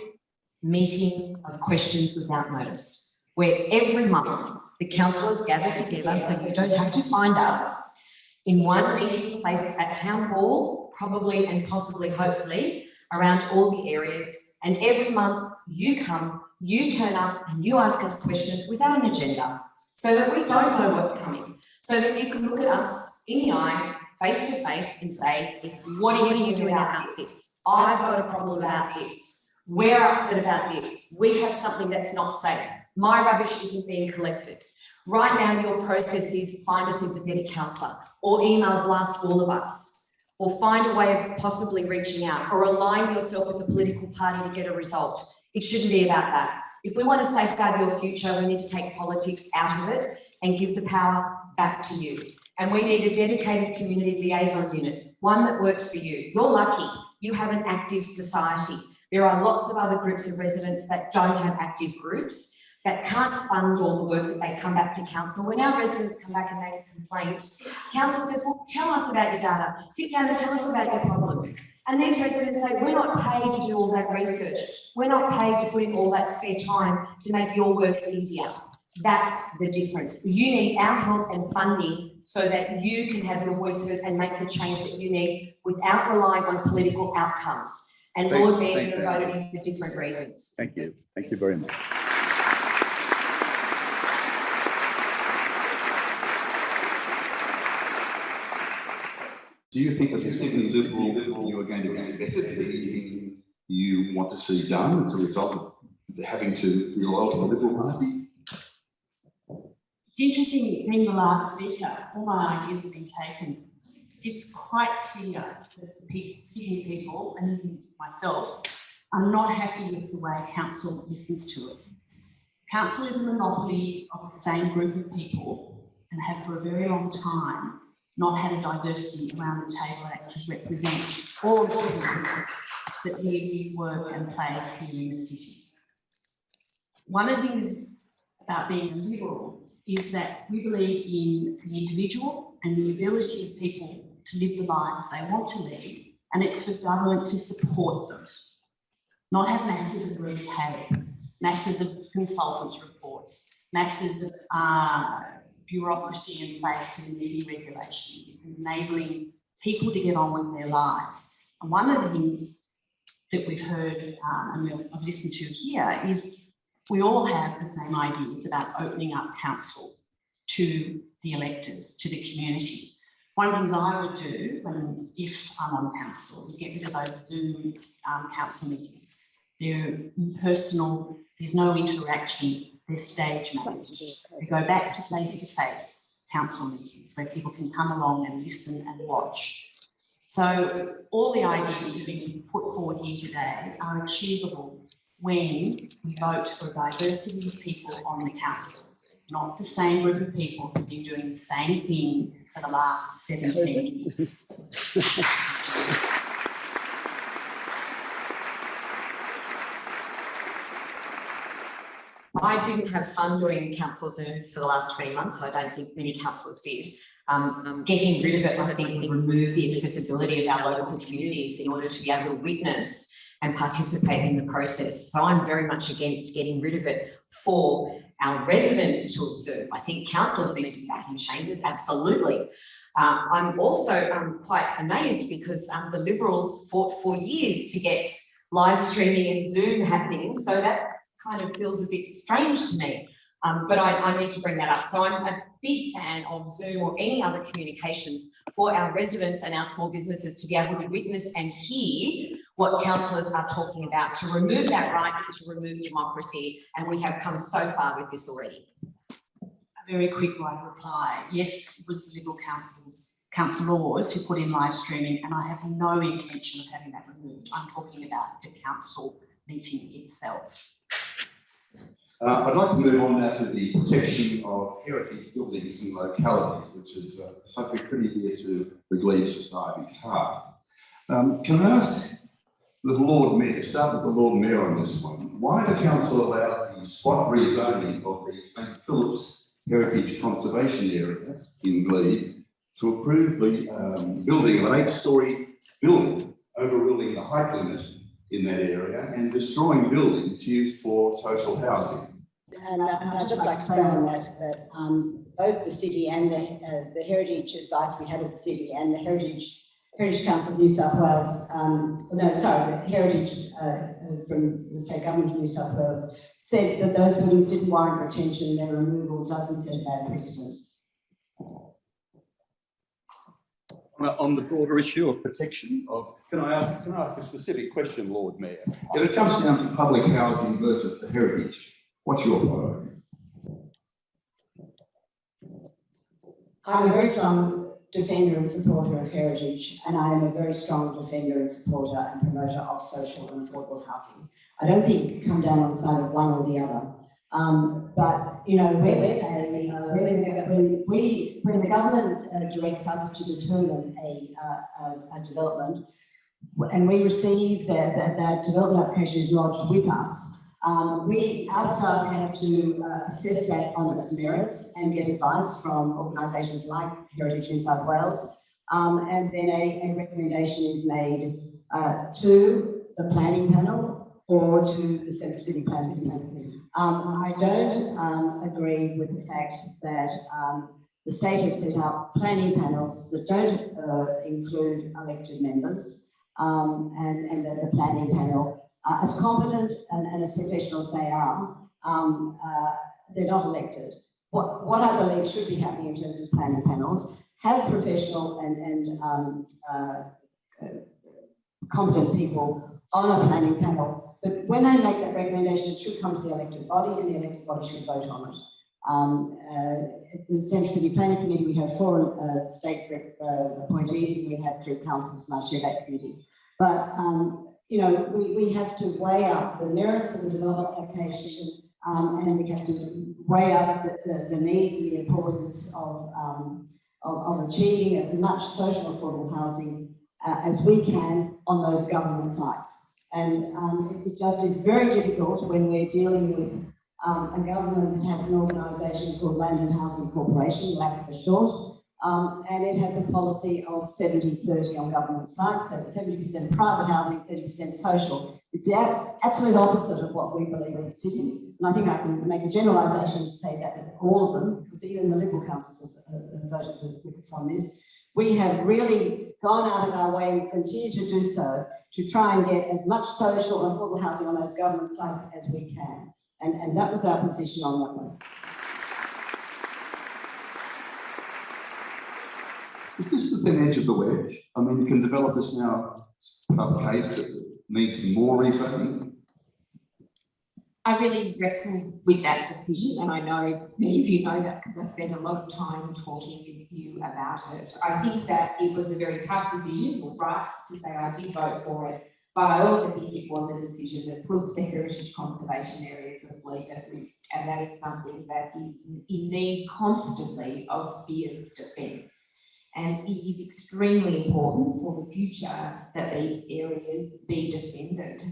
meeting of questions without notice, where every month the councillors gather together, so you don't have to find us, in one meeting place at Town Hall, probably and possibly, hopefully, around all the areas, and every month you come, you turn up and you ask us questions without an agenda, so that we don't know what's coming, so that you can look at us in the eye, face to face, and say, what are you doing about this? I've got a problem about this. We're upset about this. We have something that's not safe. My rubbish isn't being collected. Right now, your process is find a sympathetic councillor, or email blast all of us, or find a way of possibly reaching out, or align yourself with a political party to get a result. It shouldn't be about that. If we want to safeguard your future, we need to take politics out of it and give the power back to you. And we need a dedicated community liaison unit, one that works for you. You're lucky. You have an active society. There are lots of other groups of residents that don't have active groups, that can't fund all the work that they come back to council. When our residents come back and make a complaint, council says, well, tell us about your data. Sit down and tell us about your problems. And these residents say, we're not paid to do all that research. We're not paid to put in all that spare time to make your work easier. That's the difference. You need our help and funding so that you can have your voice heard and make the change that you need without relying on political outcomes. And Lord Mayors are voting for different reasons. Thank you. Thank you very much. Do you think as a Sydney Liberal you are going to be affected for anything you want to see done as a result of having to be loyal to the Liberal Party? It's interesting, being the last speaker, all my ideas have been taken. It's quite clear that the Sydney people, and even myself, are not happy with the way council listens to us. Council is a monopoly of the same group of people and have for a very long time not had a diversity around the table that actually represents all of the people that live, work and play here in the city. One of the things about being a Liberal is that we believe in the individual and the ability of people to live the life they want to live, and it's for government to support them, not have masses of red tape, masses of consultants' reports, masses of bureaucracy in place and media regulation. Is enabling people to get on with their lives. And one of the things that we've heard and I've listened to here is we all have the same ideas about opening up council to the electors, to the community. One of the things I would do if I'm on council is get rid of those Zoom council meetings. They're impersonal, there's no interaction, they're stage managed. We go back to face-to-face council meetings where people can come along and listen and watch. So all the ideas that have been put forward here today are achievable when we vote for a diversity of people on the council, not the same group of people who've been doing the same thing for the last 17 years. I didn't have fun doing council Zooms for the last 20 months. I don't think many councillors did. Getting rid of it, I think, would remove the accessibility of our local communities in order to be able to witness and participate in the process. So I'm very much against getting rid of it for our residents to observe. I think councillors need to be back in chambers, absolutely. I'm also quite amazed because the Liberals fought for years to get live streaming and Zoom happening, so that kind of feels a bit strange to me. But I need to bring that up. So I'm a big fan of Zoom or any other communications for our residents and our small businesses to be able to witness and hear what councillors are talking about, to remove that right is to remove democracy, and we have come so far with this already. A very quick one reply. Yes, it was the Liberal councillors who put in live streaming, and I have no intention of having that removed. I'm talking about the council meeting itself. I'd like to move on now to the protection of heritage buildings and localities, which is something pretty dear to the Glebe Society's heart. Can I ask the Lord Mayor, start with the Lord Mayor on this one, why the council allowed the spot rezoning of the St Philip's Heritage Conservation Area in Glebe to approve the building of an 8-storey building, overruling the height limit in that area and destroying buildings used for social housing? And I'd just like to say on that both the city and the heritage advice we had at the city and the Heritage Council of New South Wales, the Heritage from the State Government of New South Wales said that those buildings didn't warrant retention, their removal doesn't set a bad precedent. On the broader issue of protection of, can I ask a specific question, Lord Mayor? If it comes down to public housing versus the heritage, what's your priority? I'm a very strong defender and supporter of heritage, and I am a very strong defender and supporter and promoter of social and affordable housing. I don't think you can come down on the side of one or the other. But you know, when the government directs us to determine a development, and we receive that development application is lodged with us, our staff have to assess that on its merits and get advice from organisations like Heritage New South Wales, and then a recommendation is made to the planning panel or to the Central City Planning Committee. I don't agree with the fact that the state has set up planning panels that don't include elected members, and that the planning panel, as competent and as professional as they are, they're not elected. What I believe should be happening in terms of planning panels have professional and competent people on a planning panel, but when they make that recommendation, it should come to the elected body, and the elected body should vote on it. At the Central City Planning Committee, we have 4 state appointees, and we have 3 councillors, and I chair that committee. But you know, we have to weigh up the merits of the development application, and we have to weigh up the needs and the importance of achieving as much social affordable housing as we can on those government sites. And it just is very difficult when we're dealing with a government that has an organisation called Land and Housing Corporation, LAC for short, and it has a policy of 70-30 on government sites. That's 70% private housing, 30% social. It's the absolute opposite of what we believe in the city. And I think I can make a generalisation and say that all of them, because even the Liberal councils have voted with us on this, we have really gone out of our way and continue to do so to try and get as much social and affordable housing on those government sites as we can. And that was our position on that one. Is this the thin edge of the wedge? I mean, can developers now have a case that needs more rezoning? I really wrestled with that decision, and I know many of you know that because I spent a lot of time talking with you about it. I think that it was a very tough decision. You're right to say I did vote for it, but I also think it was a decision that puts the heritage conservation areas of Glebe at risk, and that is something that is in need constantly of fierce defence. And it is extremely important for the future that these areas be defended.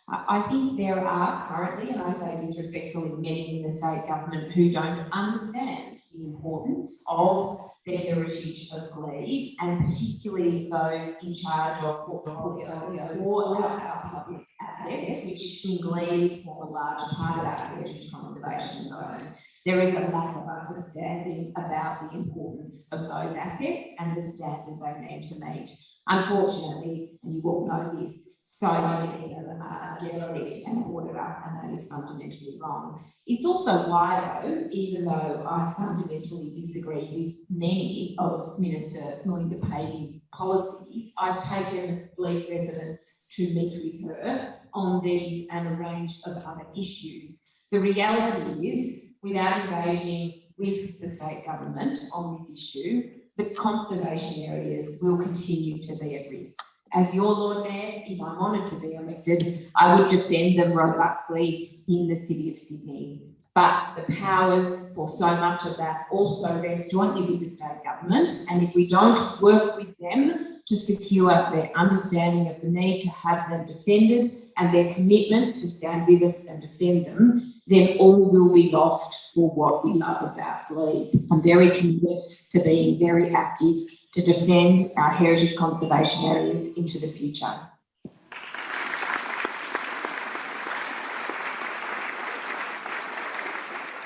I think there are currently, and I say this respectfully, many in the state government who don't understand the importance of the heritage of Glebe, and particularly those in charge of portfolios for our public assets, which in Glebe form a large part of our heritage conservation zones. There is a lack of understanding about the importance of those assets and the standard they need to meet. Unfortunately, and you all know this, so many of them are derelict and ordered up, and that is fundamentally wrong. It's also why, though, even though I fundamentally disagree with many of Minister Melinda Pavey's policies, I've taken Glebe residents to meet with her on these and a range of other issues. The reality is, without engaging with the state government on this issue, the conservation areas will continue to be at risk. As your Lord Mayor, if I'm honoured to be elected, I would defend them robustly in the City of Sydney. But the powers for so much of that also rest jointly with the state government, and if we don't work with them to secure their understanding of the need to have them defended and their commitment to stand with us and defend them, then all will be lost for what we love about Glebe. I'm very committed to being very active to defend our heritage conservation areas into the future.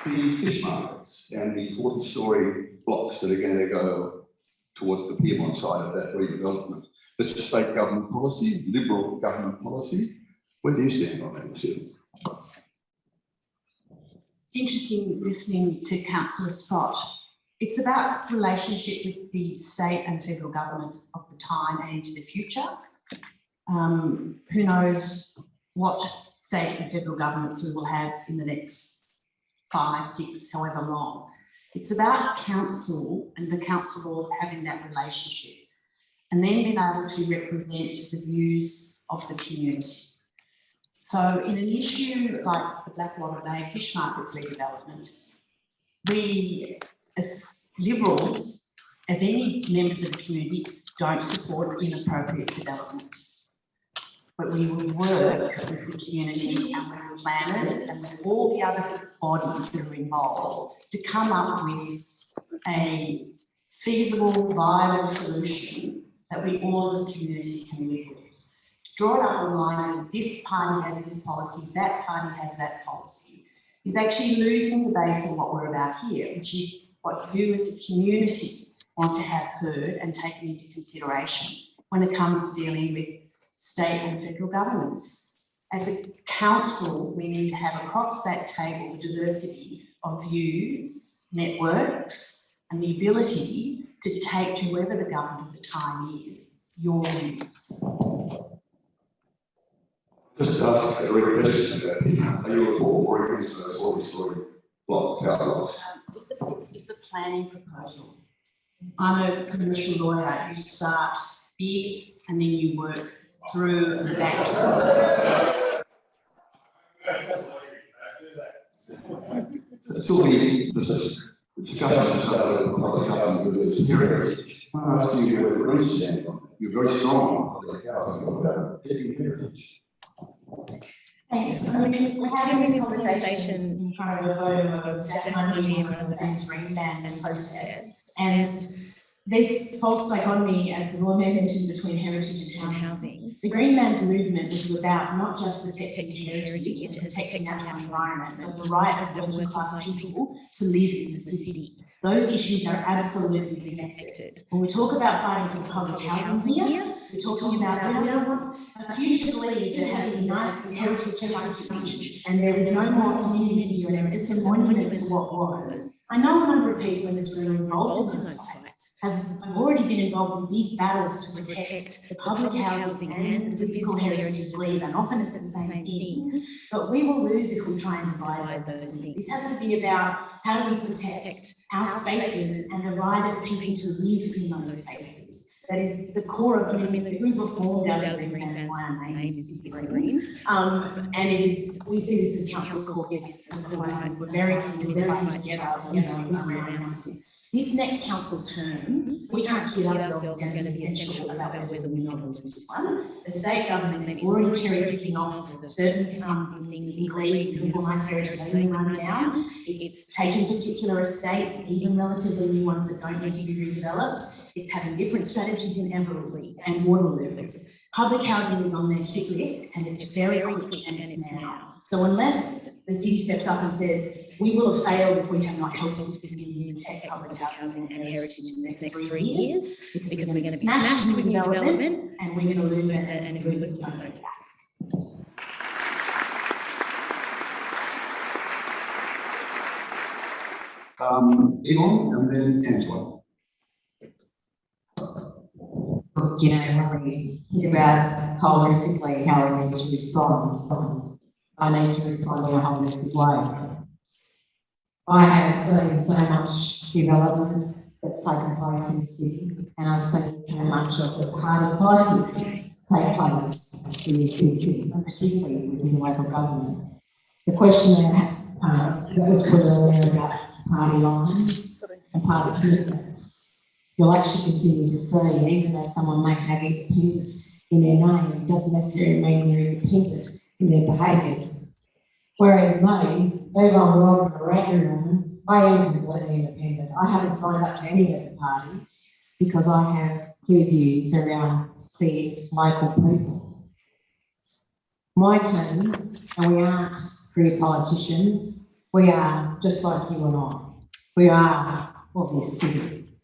The fish markets and the 40-storey blocks that are going to go towards the Piedmont side of that redevelopment. This is state government policy, Liberal government policy. Where do you stand on that issue? It's interesting listening to Councillor Scott. It's about relationship with the state and federal government of the time and into the future. Who knows what state and federal governments we will have in the next 5, 6, however long. It's about council and the councillors having that relationship and then being able to represent the views of the community. So in an issue like the Blackwater Bay Fish Markets redevelopment, we as Liberals, as any members of the community, don't support inappropriate development. But we will work with the community and with the planners and with all the other bodies that are involved to come up with a feasible, viable solution that we all as a community can live with. Draw it up on lines of this party has this policy, that party has that policy, is actually losing the base of what we're about here, which is what you as a community want to have heard and taken into consideration when it comes to dealing with state and federal governments. As a council, we need to have across that table diversity of views, networks, and the ability dictate to whoever the government of the time is your views. Just ask a direct question about, are you a for or against those 40-storey block houses? It's a planning proposal. I'm a commercial lawyer. You start big and then you work through the back. Still the discussion started with public housing versus heritage. I'm asking you where you stand on that. You're very strong on public housing, about taking heritage. Thanks. So we're having this conversation in front of a photo of that money in one of the bank's Greenland protests. And this false dichotomy, as the Lord Mayor mentioned, between heritage and housing. The Greenlands movement was about not just protecting heritage and protecting natural environment, but the right of working class people to live in the city. Those issues are absolutely connected. When we talk about fighting for public housing here, we're talking about we don't want a future glebe that has a nice heritage heritage, and there is no more community here, and it's just a monument to what was. I know a number of people in this room involved in those fights. Have already been involved in big battles to protect the public housing and the physical heritage glebe, and often it's the same thing. But we will lose if we try and divide those things. This has to be about how do we protect our spaces and the right of people to live in those spaces. That is the core of the Greens were formed out of Green. That's why our name is the Greens. And it is, we see this as council's core business, and we're very committed to fighting together around this. This next council term, we can't kid ourselves is going to be essential about whether we not lose this one. The state government is already cherry picking off certain things in glebe before my heritage being run down. It's taking particular estates, even relatively new ones that don't need to be redeveloped. It's having different strategies in Everly and Waterloo. Public housing is on their hit list, and it's very quick, and it's now. So unless the city steps up and says, we will have failed if we have not helped this community protect public housing and heritage in the next 3 years, because we're going to be smashed with new development, and we're going to lose it, and if we lose it, we don't go back. Yvonne and then Angela. Look, you know, when we think about holistically how we need to respond, I need to respond in a holistic way. I have seen so much development that's taken place in the city, and I've seen how much of the party politics take place in the city, and particularly within the local government. The question that was put earlier about party lines and party commitments, you'll actually continue to see, even though someone may have independent in their name, it doesn't necessarily mean they're independent in their behaviours. Whereas me, move on well with the Ratepayers, I am completely independent. I haven't signed up to any of the parties because I have clear views around clear local people. My team, and we aren't career politicians, we are just like you and I. We are of this city.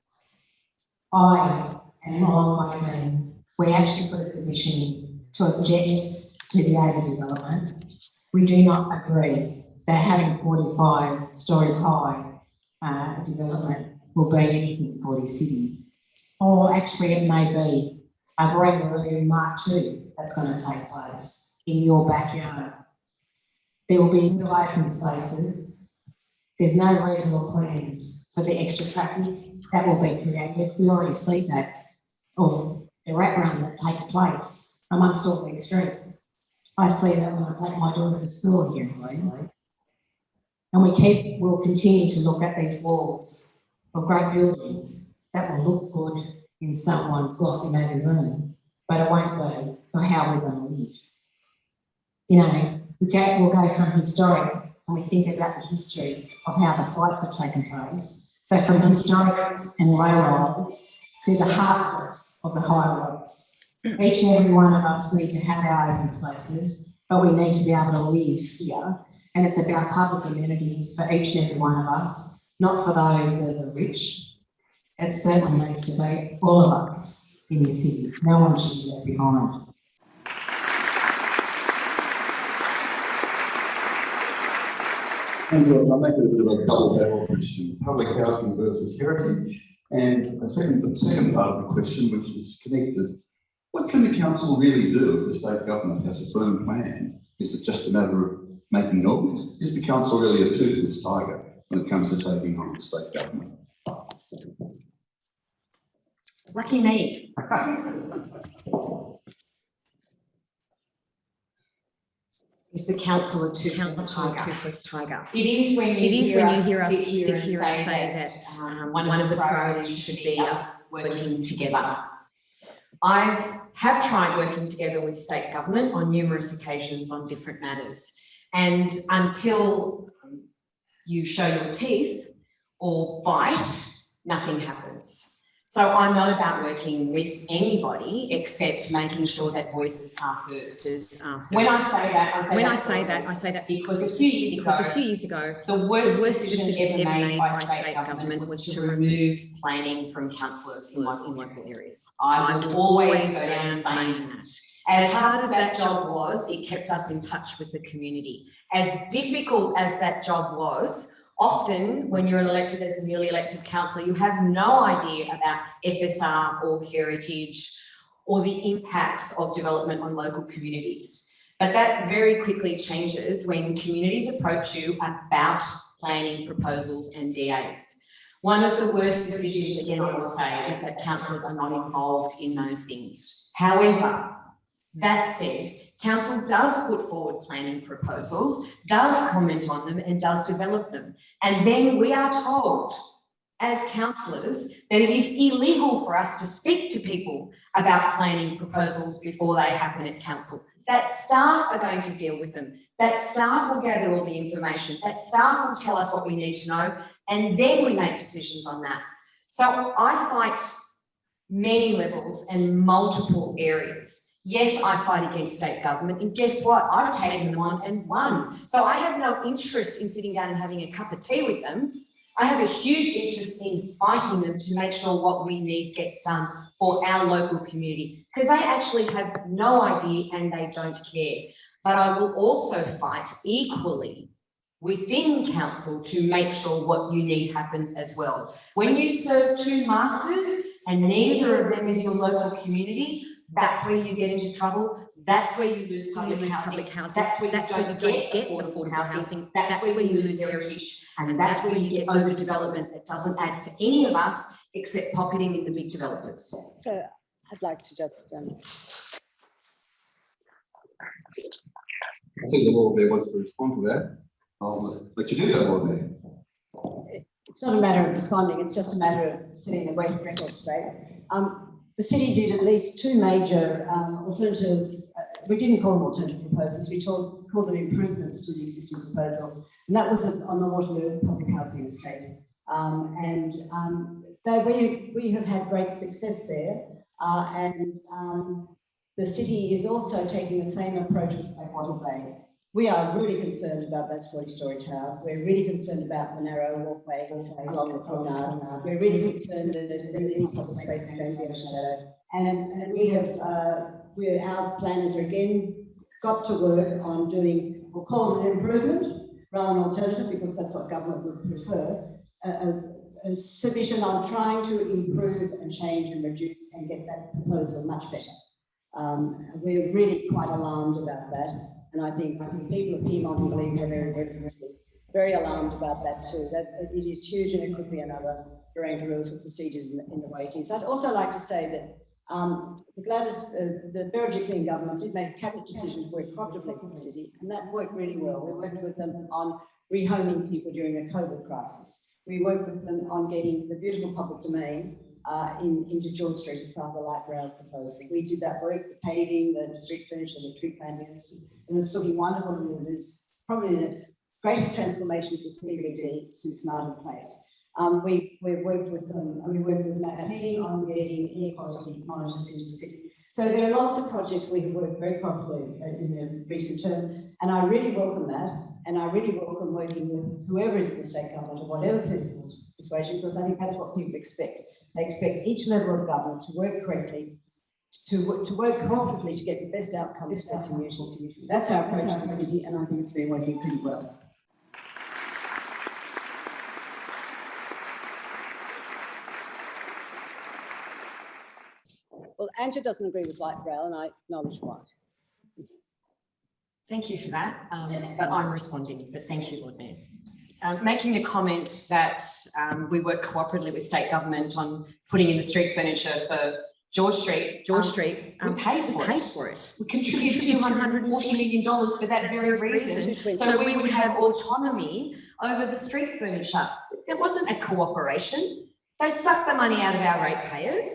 I and along my team, we actually put a submission in to object to the overdevelopment. We do not agree that having 45 stories high development will be anything for this city. Or actually it may be a Barangaroo Mark II that's going to take place in your backyard. There will be no open spaces. There's no reasonable plans for the extra traffic that will be created. We already see that of the rat run that takes place amongst all these streets. I see that when I take my daughter to school here, and we'll continue to look at these walls of great buildings that will look good in someone's glossy magazine, but it won't be for how we're going to live. You know, we'll go from historic, and we think about the history of how the fights have taken place. So from historic and low rise to the heartless of the high rise. Each and every one of us need to have our open spaces, but we need to be able to live here. And it's about public amenity for each and every one of us, not for those that are rich. It certainly needs to be all of us in this city. No one should be left behind. Angela, I'll make it a bit of a double barrel question. Public housing versus heritage, And the second part of the question, which is connected, what can the council really do if the state government has a firm plan? Is it just a matter of making noise? Is the council really a toothless tiger when it comes to taking on the state government? Lucky me. Is the council a toothless tiger? It is when you hear us sit here and say that one of the priorities should be us working together. I have tried working together with state government on numerous occasions on different matters, and until you show your teeth or bite, nothing happens. So I know about working with anybody except making sure that voices are heard. When I say that, I say that because a few years ago, the worst decision ever made by state government was to remove planning from councillors in local areas. I will always go down saying that. As hard as that job was, it kept us in touch with the community. As difficult as that job was, often when you're elected as a newly elected councillor, you have no idea about FSR or heritage or the impacts of development on local communities. But that very quickly changes when communities approach you about planning proposals and DAs. One of the worst decisions, again, I will say, is that councillors are not involved in those things. However, that said, council does put forward planning proposals, does comment on them and does develop them. And then we are told as councillors that it is illegal for us to speak to people about planning proposals before they happen at council. That staff are going to deal with them. That staff will gather all the information. That staff will tell us what we need to know, and then we make decisions on that. So I fight many levels and multiple areas. Yes, I fight against state government, and guess what? I've taken them on and won. So I have no interest in sitting down and having a cup of tea with them. I have a huge interest in fighting them to make sure what we need gets done for our local community, because they actually have no idea and they don't care. But I will also fight equally within council to make sure what you need happens as well. When you serve two masters and neither of them is your local community, that's where you get into trouble. That's where you lose public housing. That's where you don't get affordable housing. That's where you lose heritage. And that's where you get overdevelopment that doesn't add for any of us except pocketing in the big developers. So I'd like to just I think the Lord there wants to respond to that. I'll let you do that, Lord there. it's not a matter of responding, it's just a matter of setting the weighted record straight. The city did at least two major alternative, we didn't call them alternative proposals, we called them improvements to the existing proposal. And that was on the Waterloo Public Housing Estate. We have had great success there. The city is also taking the same approach at Wattle Bay. We are really concerned about those 40-storey towers. We're really concerned about the narrow walkway along the promenade. We're really concerned that any possible space is going to be overshadowed. And we have, our planners are again got to work on doing, we'll call it an improvement rather than alternative, because that's what government would prefer. A submission on trying to improve and change and reduce and get that proposal much better. We're really quite alarmed about that. And I think people of Piedmont, I believe, are very alarmed about that too. That it is huge, and it could be another Barangaroo for procedures in the way it is. I'd also like to say that the Berejiklian government did make a cabinet decision to work cooperatively with the city, and that worked really well. We worked with them on rehoming people during a COVID crisis. We worked with them on getting the beautiful public domain into George Street as part of the light rail proposal. We did that work, the paving, the street furniture, the tree plantings, and it's looking wonderful. It is probably the greatest transformation of the CBD since Martin Place. We've worked with them, and we worked with Matt Healy on getting inequality monitors into the city. So there are lots of projects we have worked very properly in the recent term, and I really welcome that. And I really welcome working with whoever is in the state government or whatever political persuasion, because I think that's what people expect. They expect each level of government to work correctly, to work cooperatively to get the best outcomes for communities. That's our approach to the city, and I think it's been working pretty well. Well, Angela doesn't agree with light rail, and I acknowledge why. Thank you for that, but I'm responding, but thank you, Lord Mayor. Making a comment that we work cooperatively with state government on putting in the street furniture for George Street. We paid for it. We contributed $240 million for that very reason. So we would have autonomy over the street furniture. There wasn't a cooperation. They sucked the money out of our ratepayers,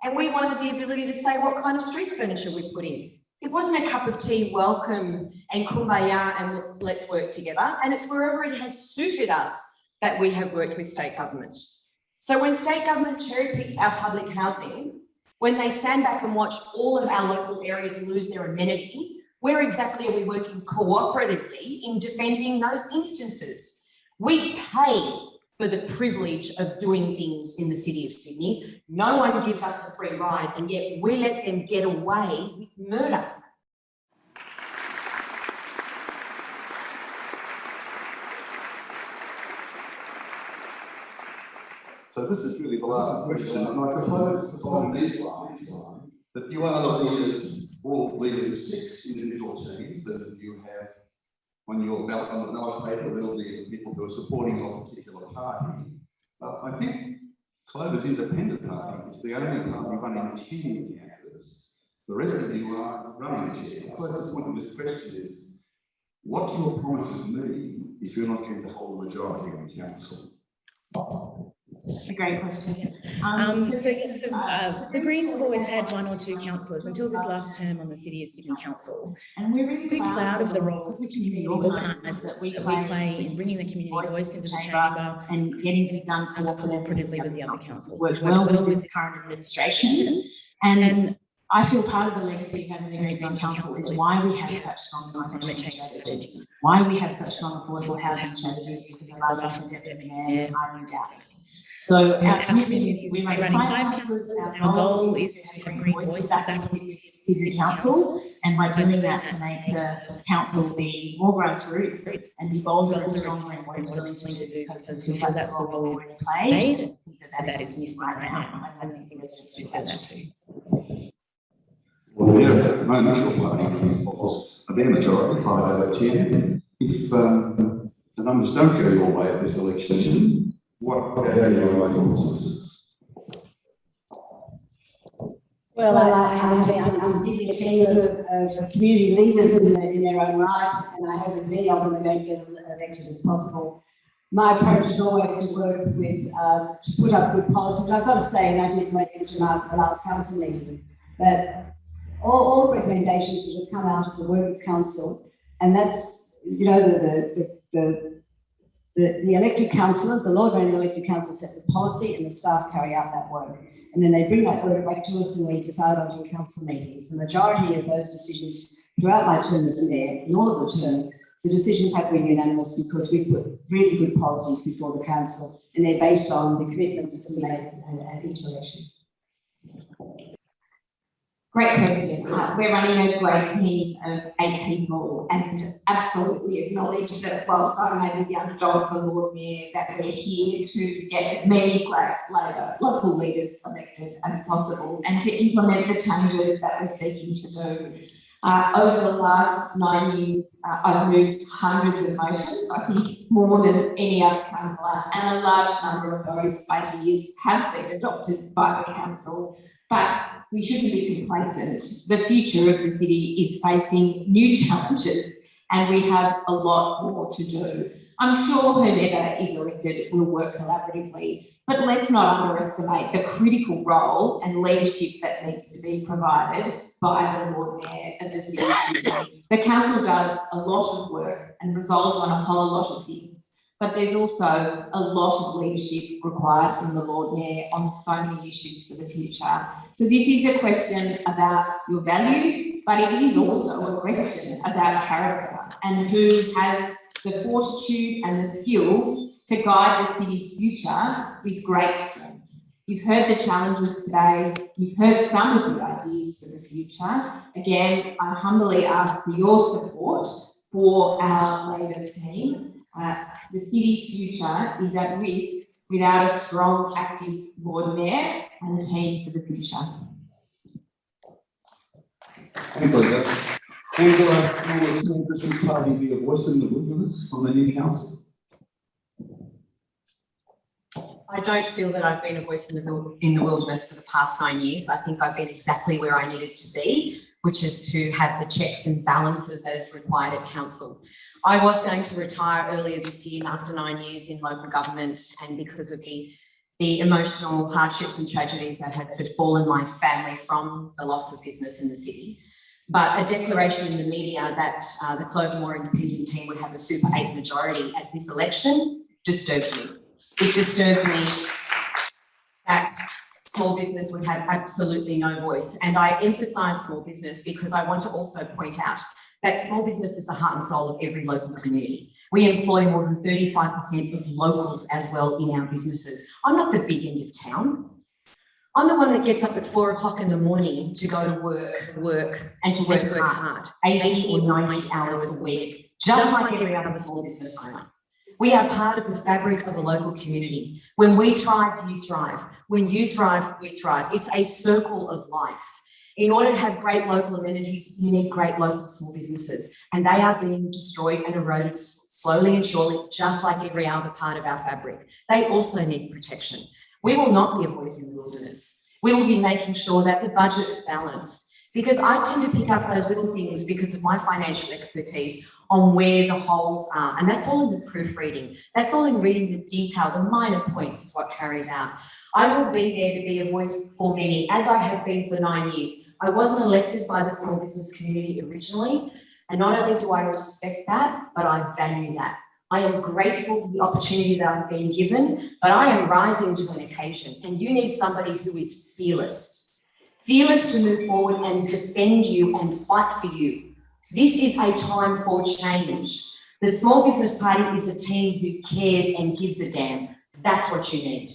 and we wanted the ability to say what kind of street furniture we put in. It wasn't a cup of tea, welcome, and kumbaya, and let's work together. And it's wherever it has suited us that we have worked with state government. So when state government cherry picks our public housing, when they stand back and watch all of our local areas lose their amenity, where exactly are we working cooperatively in defending those instances? We pay for the privilege of doing things in the City of Sydney. No one gives us a free ride, and yet we let them get away with murder. So this is really the last question, and I suppose along these lines that you are the leaders, all leaders of 6 individual teams that you have on your ballot, on the ballot paper. There'll be people who are supporting your particular party. I think Clover's independent party is the only party running 10 candidates. The rest of you are running 10. I suppose the point of this question is, what do your promises mean if you're not going to hold a majority on council? A great question. The Greens have always had 1 or 2 councillors until this last term on the City of Sydney Council. And we're really proud of the role the community organisers that we play in bringing the community voice into the chamber and getting things done cooperatively with the other councils. Worked well with this current administration. And I feel part of the legacy of having the Greens on council is why we have such strong climate change strategies, why we have such strong affordable housing strategies, because of our love for Deputy Mayor Irene Dowling. So our commitment is we're running 5 councils. Our goal is to bring voices back to the Sydney Council, and by doing that to make the council be more grassroots and be bolder and stronger in what it's willing to do, because we feel that's the role we've already played. That is missing right now, and I think the residents feel that too. Well, yeah, my initial planning was a majority, 5 out of 10. If the numbers don't go your way at this election, what are your promises? Well, I'm giving a team of community leaders in their own right, and I hope as many of them are going to get elected as possible. My approach is always to work with, to put up good policies. I've got to say, and I did make this remark at the last council meeting, that all recommendations that have come out of the work of council, and that's, you know, the elected councillors, the Lord Mayor and elected council set the policy, and the staff carry out that work. And then they bring that work back to us, and we decide on council meetings. The majority of those decisions throughout my term as mayor, in all of the terms, the decisions have been unanimous because we put really good policies before the council, and they're based on the commitments that we made at each election. Great question. We're running a great team of 8 people, and absolutely acknowledge that whilst I may be the underdog for Lord Mayor, that we're here to get as many great Labor local leaders elected as possible and to implement the changes that we're seeking to do. Over the last 9 years, I've moved hundreds of motions, I think more than any other councillor, and a large number of those ideas have been adopted by the council. But we shouldn't be complacent. The future of the city is facing new challenges, and we have a lot more to do. I'm sure whoever is elected will work collaboratively, but let's not underestimate the critical role and leadership that needs to be provided by the Lord Mayor of the City of Sydney. The council does a lot of work and resolves on a whole lot of things, but there's also a lot of leadership required from the Lord Mayor on so many issues for the future. So this is a question about your values, but it is also a question about character and who has the fortitude and the skills to guide the city's future with great strength. You've heard the challenges today. You've heard some of the ideas for the future. Again, I humbly ask for your support for our Labor team. The city's future is at risk without a strong, active Lord Mayor and a team for the future. Thanks, Lisa. Angela, will the small business party be a voice in the wilderness on the new council? I don't feel that I've been a voice in the wilderness for the past 9 years. I think I've been exactly where I needed to be, which is to have the checks and balances that is required at council. I was going to retire earlier this year after 9 years in local government, and because of the emotional hardships and tragedies that had befallen my family from the loss of business in the city. But a declaration in the media that the Clovermore Independent team would have a Super 8 majority at this election disturbed me. It disturbed me that small business would have absolutely no voice. And I emphasise small business because I want to also point out that small business is the heart and soul of every local community. We employ more than 35% of locals as well in our businesses. I'm not the big end of town. I'm the one that gets up at 4 o'clock in the morning to go to work and to work hard, 80 or 90 hours a week, just like every other small business owner. We are part of the fabric of a local community. When we thrive, you thrive. When you thrive, we thrive. It's a circle of life. In order to have great local amenities, you need great local small businesses, and they are being destroyed and eroded slowly and surely, just like every other part of our fabric. They also need protection. We will not be a voice in the wilderness. We will be making sure that the budget is balanced, because I tend to pick up those little things because of my financial expertise on where the holes are. And that's all in the proofreading. That's all in reading the detail. The minor points is what carries out. I will be there to be a voice for many, as I have been for 9 years. I wasn't elected by the small business community originally, and not only do I respect that, but I value that. I am grateful for the opportunity that I've been given, but I am rising to an occasion, and you need somebody who is fearless. Fearless to move forward and defend you and fight for you. This is a time for change. The Small Business Party is a team who cares and gives a damn. That's what you need.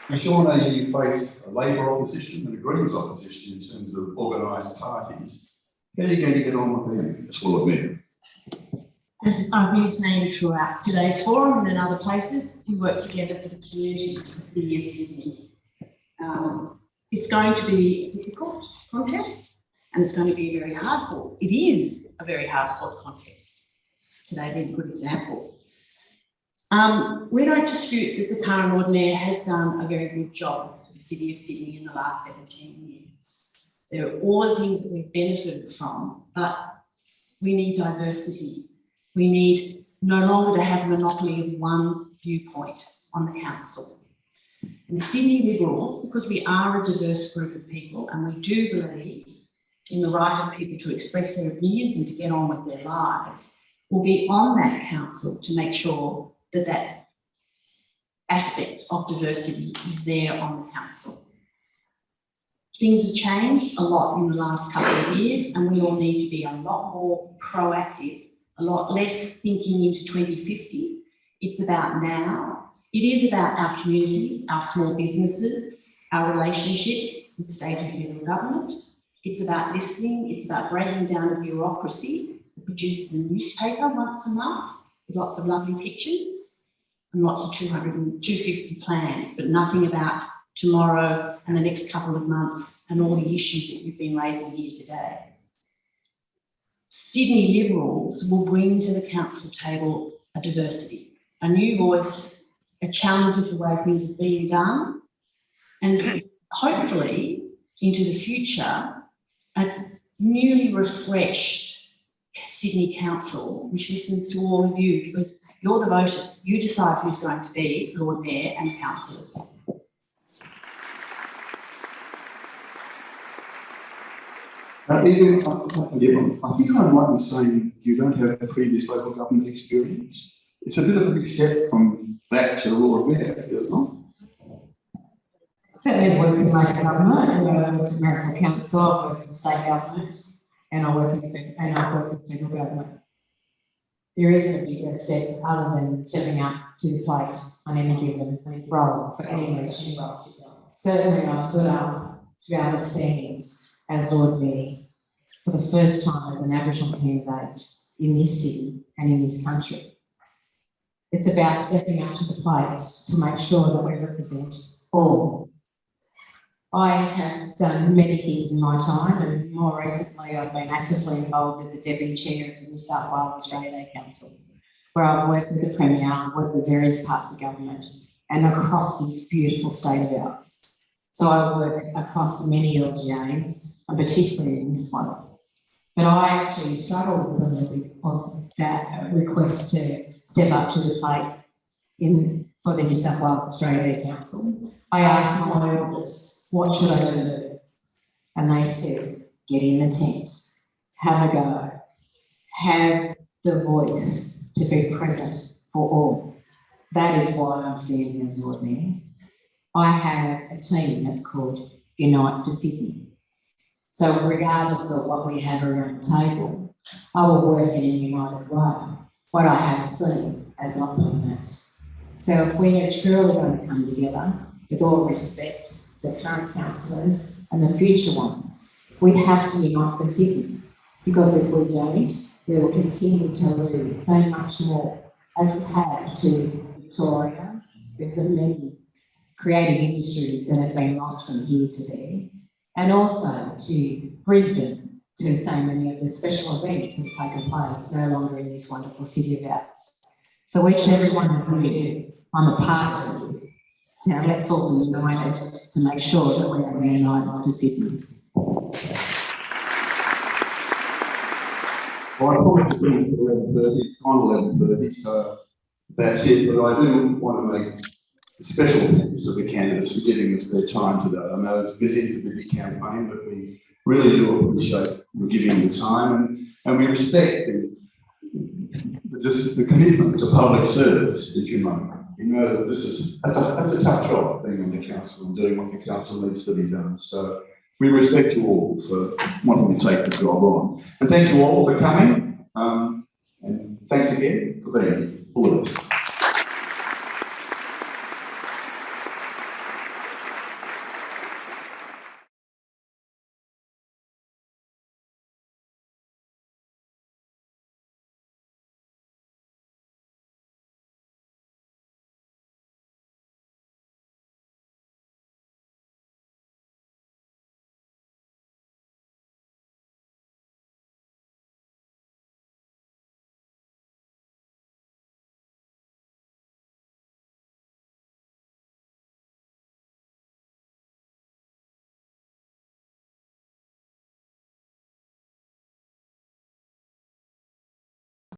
Shauna, you face a Labor opposition and a Greens opposition in terms of organised parties. How are you going to get on with them, as well admit? As I've been saying throughout today's forum and in other places, we work together for the community of the City of Sydney. It's going to be a difficult contest, and it's going to be very hard fought. It is a very hard fought contest. Today being a good example. We don't dispute that the current Ordinaire has done a very good job for the City of Sydney in the last 17 years. There are all the things that we've benefited from, but we need diversity. We need no longer to have a monopoly of one viewpoint on the council. And Sydney Liberals, because we are a diverse group of people and we do believe in the right of people to express their opinions and to get on with their lives, will be on that council to make sure that that aspect of diversity is there on the council. Things have changed a lot in the last couple of years, and we all need to be a lot more proactive, a lot less thinking into 2050. It's about now. It is about our communities, our small businesses, our relationships with state and federal government. It's about listening. It's about breaking down the bureaucracy that produces a newspaper once a month with lots of lovely pictures and lots of 250 plans, but nothing about tomorrow and the next couple of months and all the issues that you've been raising here today. Sydney Liberals will bring to the council table a diversity, a new voice, a challenge of the way things are being done, and hopefully into the future, a newly refreshed Sydney Council, which listens to all of you, because you're the voters. You decide who's going to be Lord Mayor and councillors. I think I'm right in saying you don't have previous local government experience. It's a bit of a big step from that to the Lord Mayor, is it not? Certainly work in local government, and I worked in American Council, I worked in state government, and I work in federal government. There isn't a bigger step other than stepping up to the plate on any given role for any leadership role. Certainly I stood up to be able to stand as Lord Mayor for the first time as an Aboriginal candidate in this city and in this country. It's about stepping up to the plate to make sure that we represent all. I have done many things in my time, and more recently I've been actively involved as the Deputy Chair of the New South Wales Australia Day Council, where I've worked with the Premier, worked with various parts of government and across this beautiful state of ours. So I work across many LGAs, and particularly in this one. But I actually struggled with a little bit of that request to step up to the plate for the New South Wales Australia Day Council. I asked my elders, what should I do? And they said, get in the tent, have a go, have the voice to be present for all. That is why I'm standing as Lord Mayor. I have a team that's called Unite for Sydney. So regardless of what we have around the table, I will work in a united way. What I have seen has not been that. So if we are truly going to come together, with all respect, the current councillors and the future ones, we have to unite for Sydney. Because if we don't, we will continue to lose so much more as we have to Victoria, with the many creative industries that have been lost from here to there, and also to Brisbane, to so many of the special events that have taken place no longer in this wonderful city of ours. So each and every one of you, I'm a part of you. Now let's all be united to make sure that we are united for Sydney. Well, I probably finish at 11:30, it's on 11:30, so that's it. But I do want to make special thanks to the candidates for giving us their time today. I know it's a busy campaign, but we really do appreciate you giving the time, and we respect the commitment to public service that you make. You know that that's a tough job, being on the council and doing what the council needs to be done. So we respect you all for wanting to take the job on. And thank you all for coming. And thanks again for being here.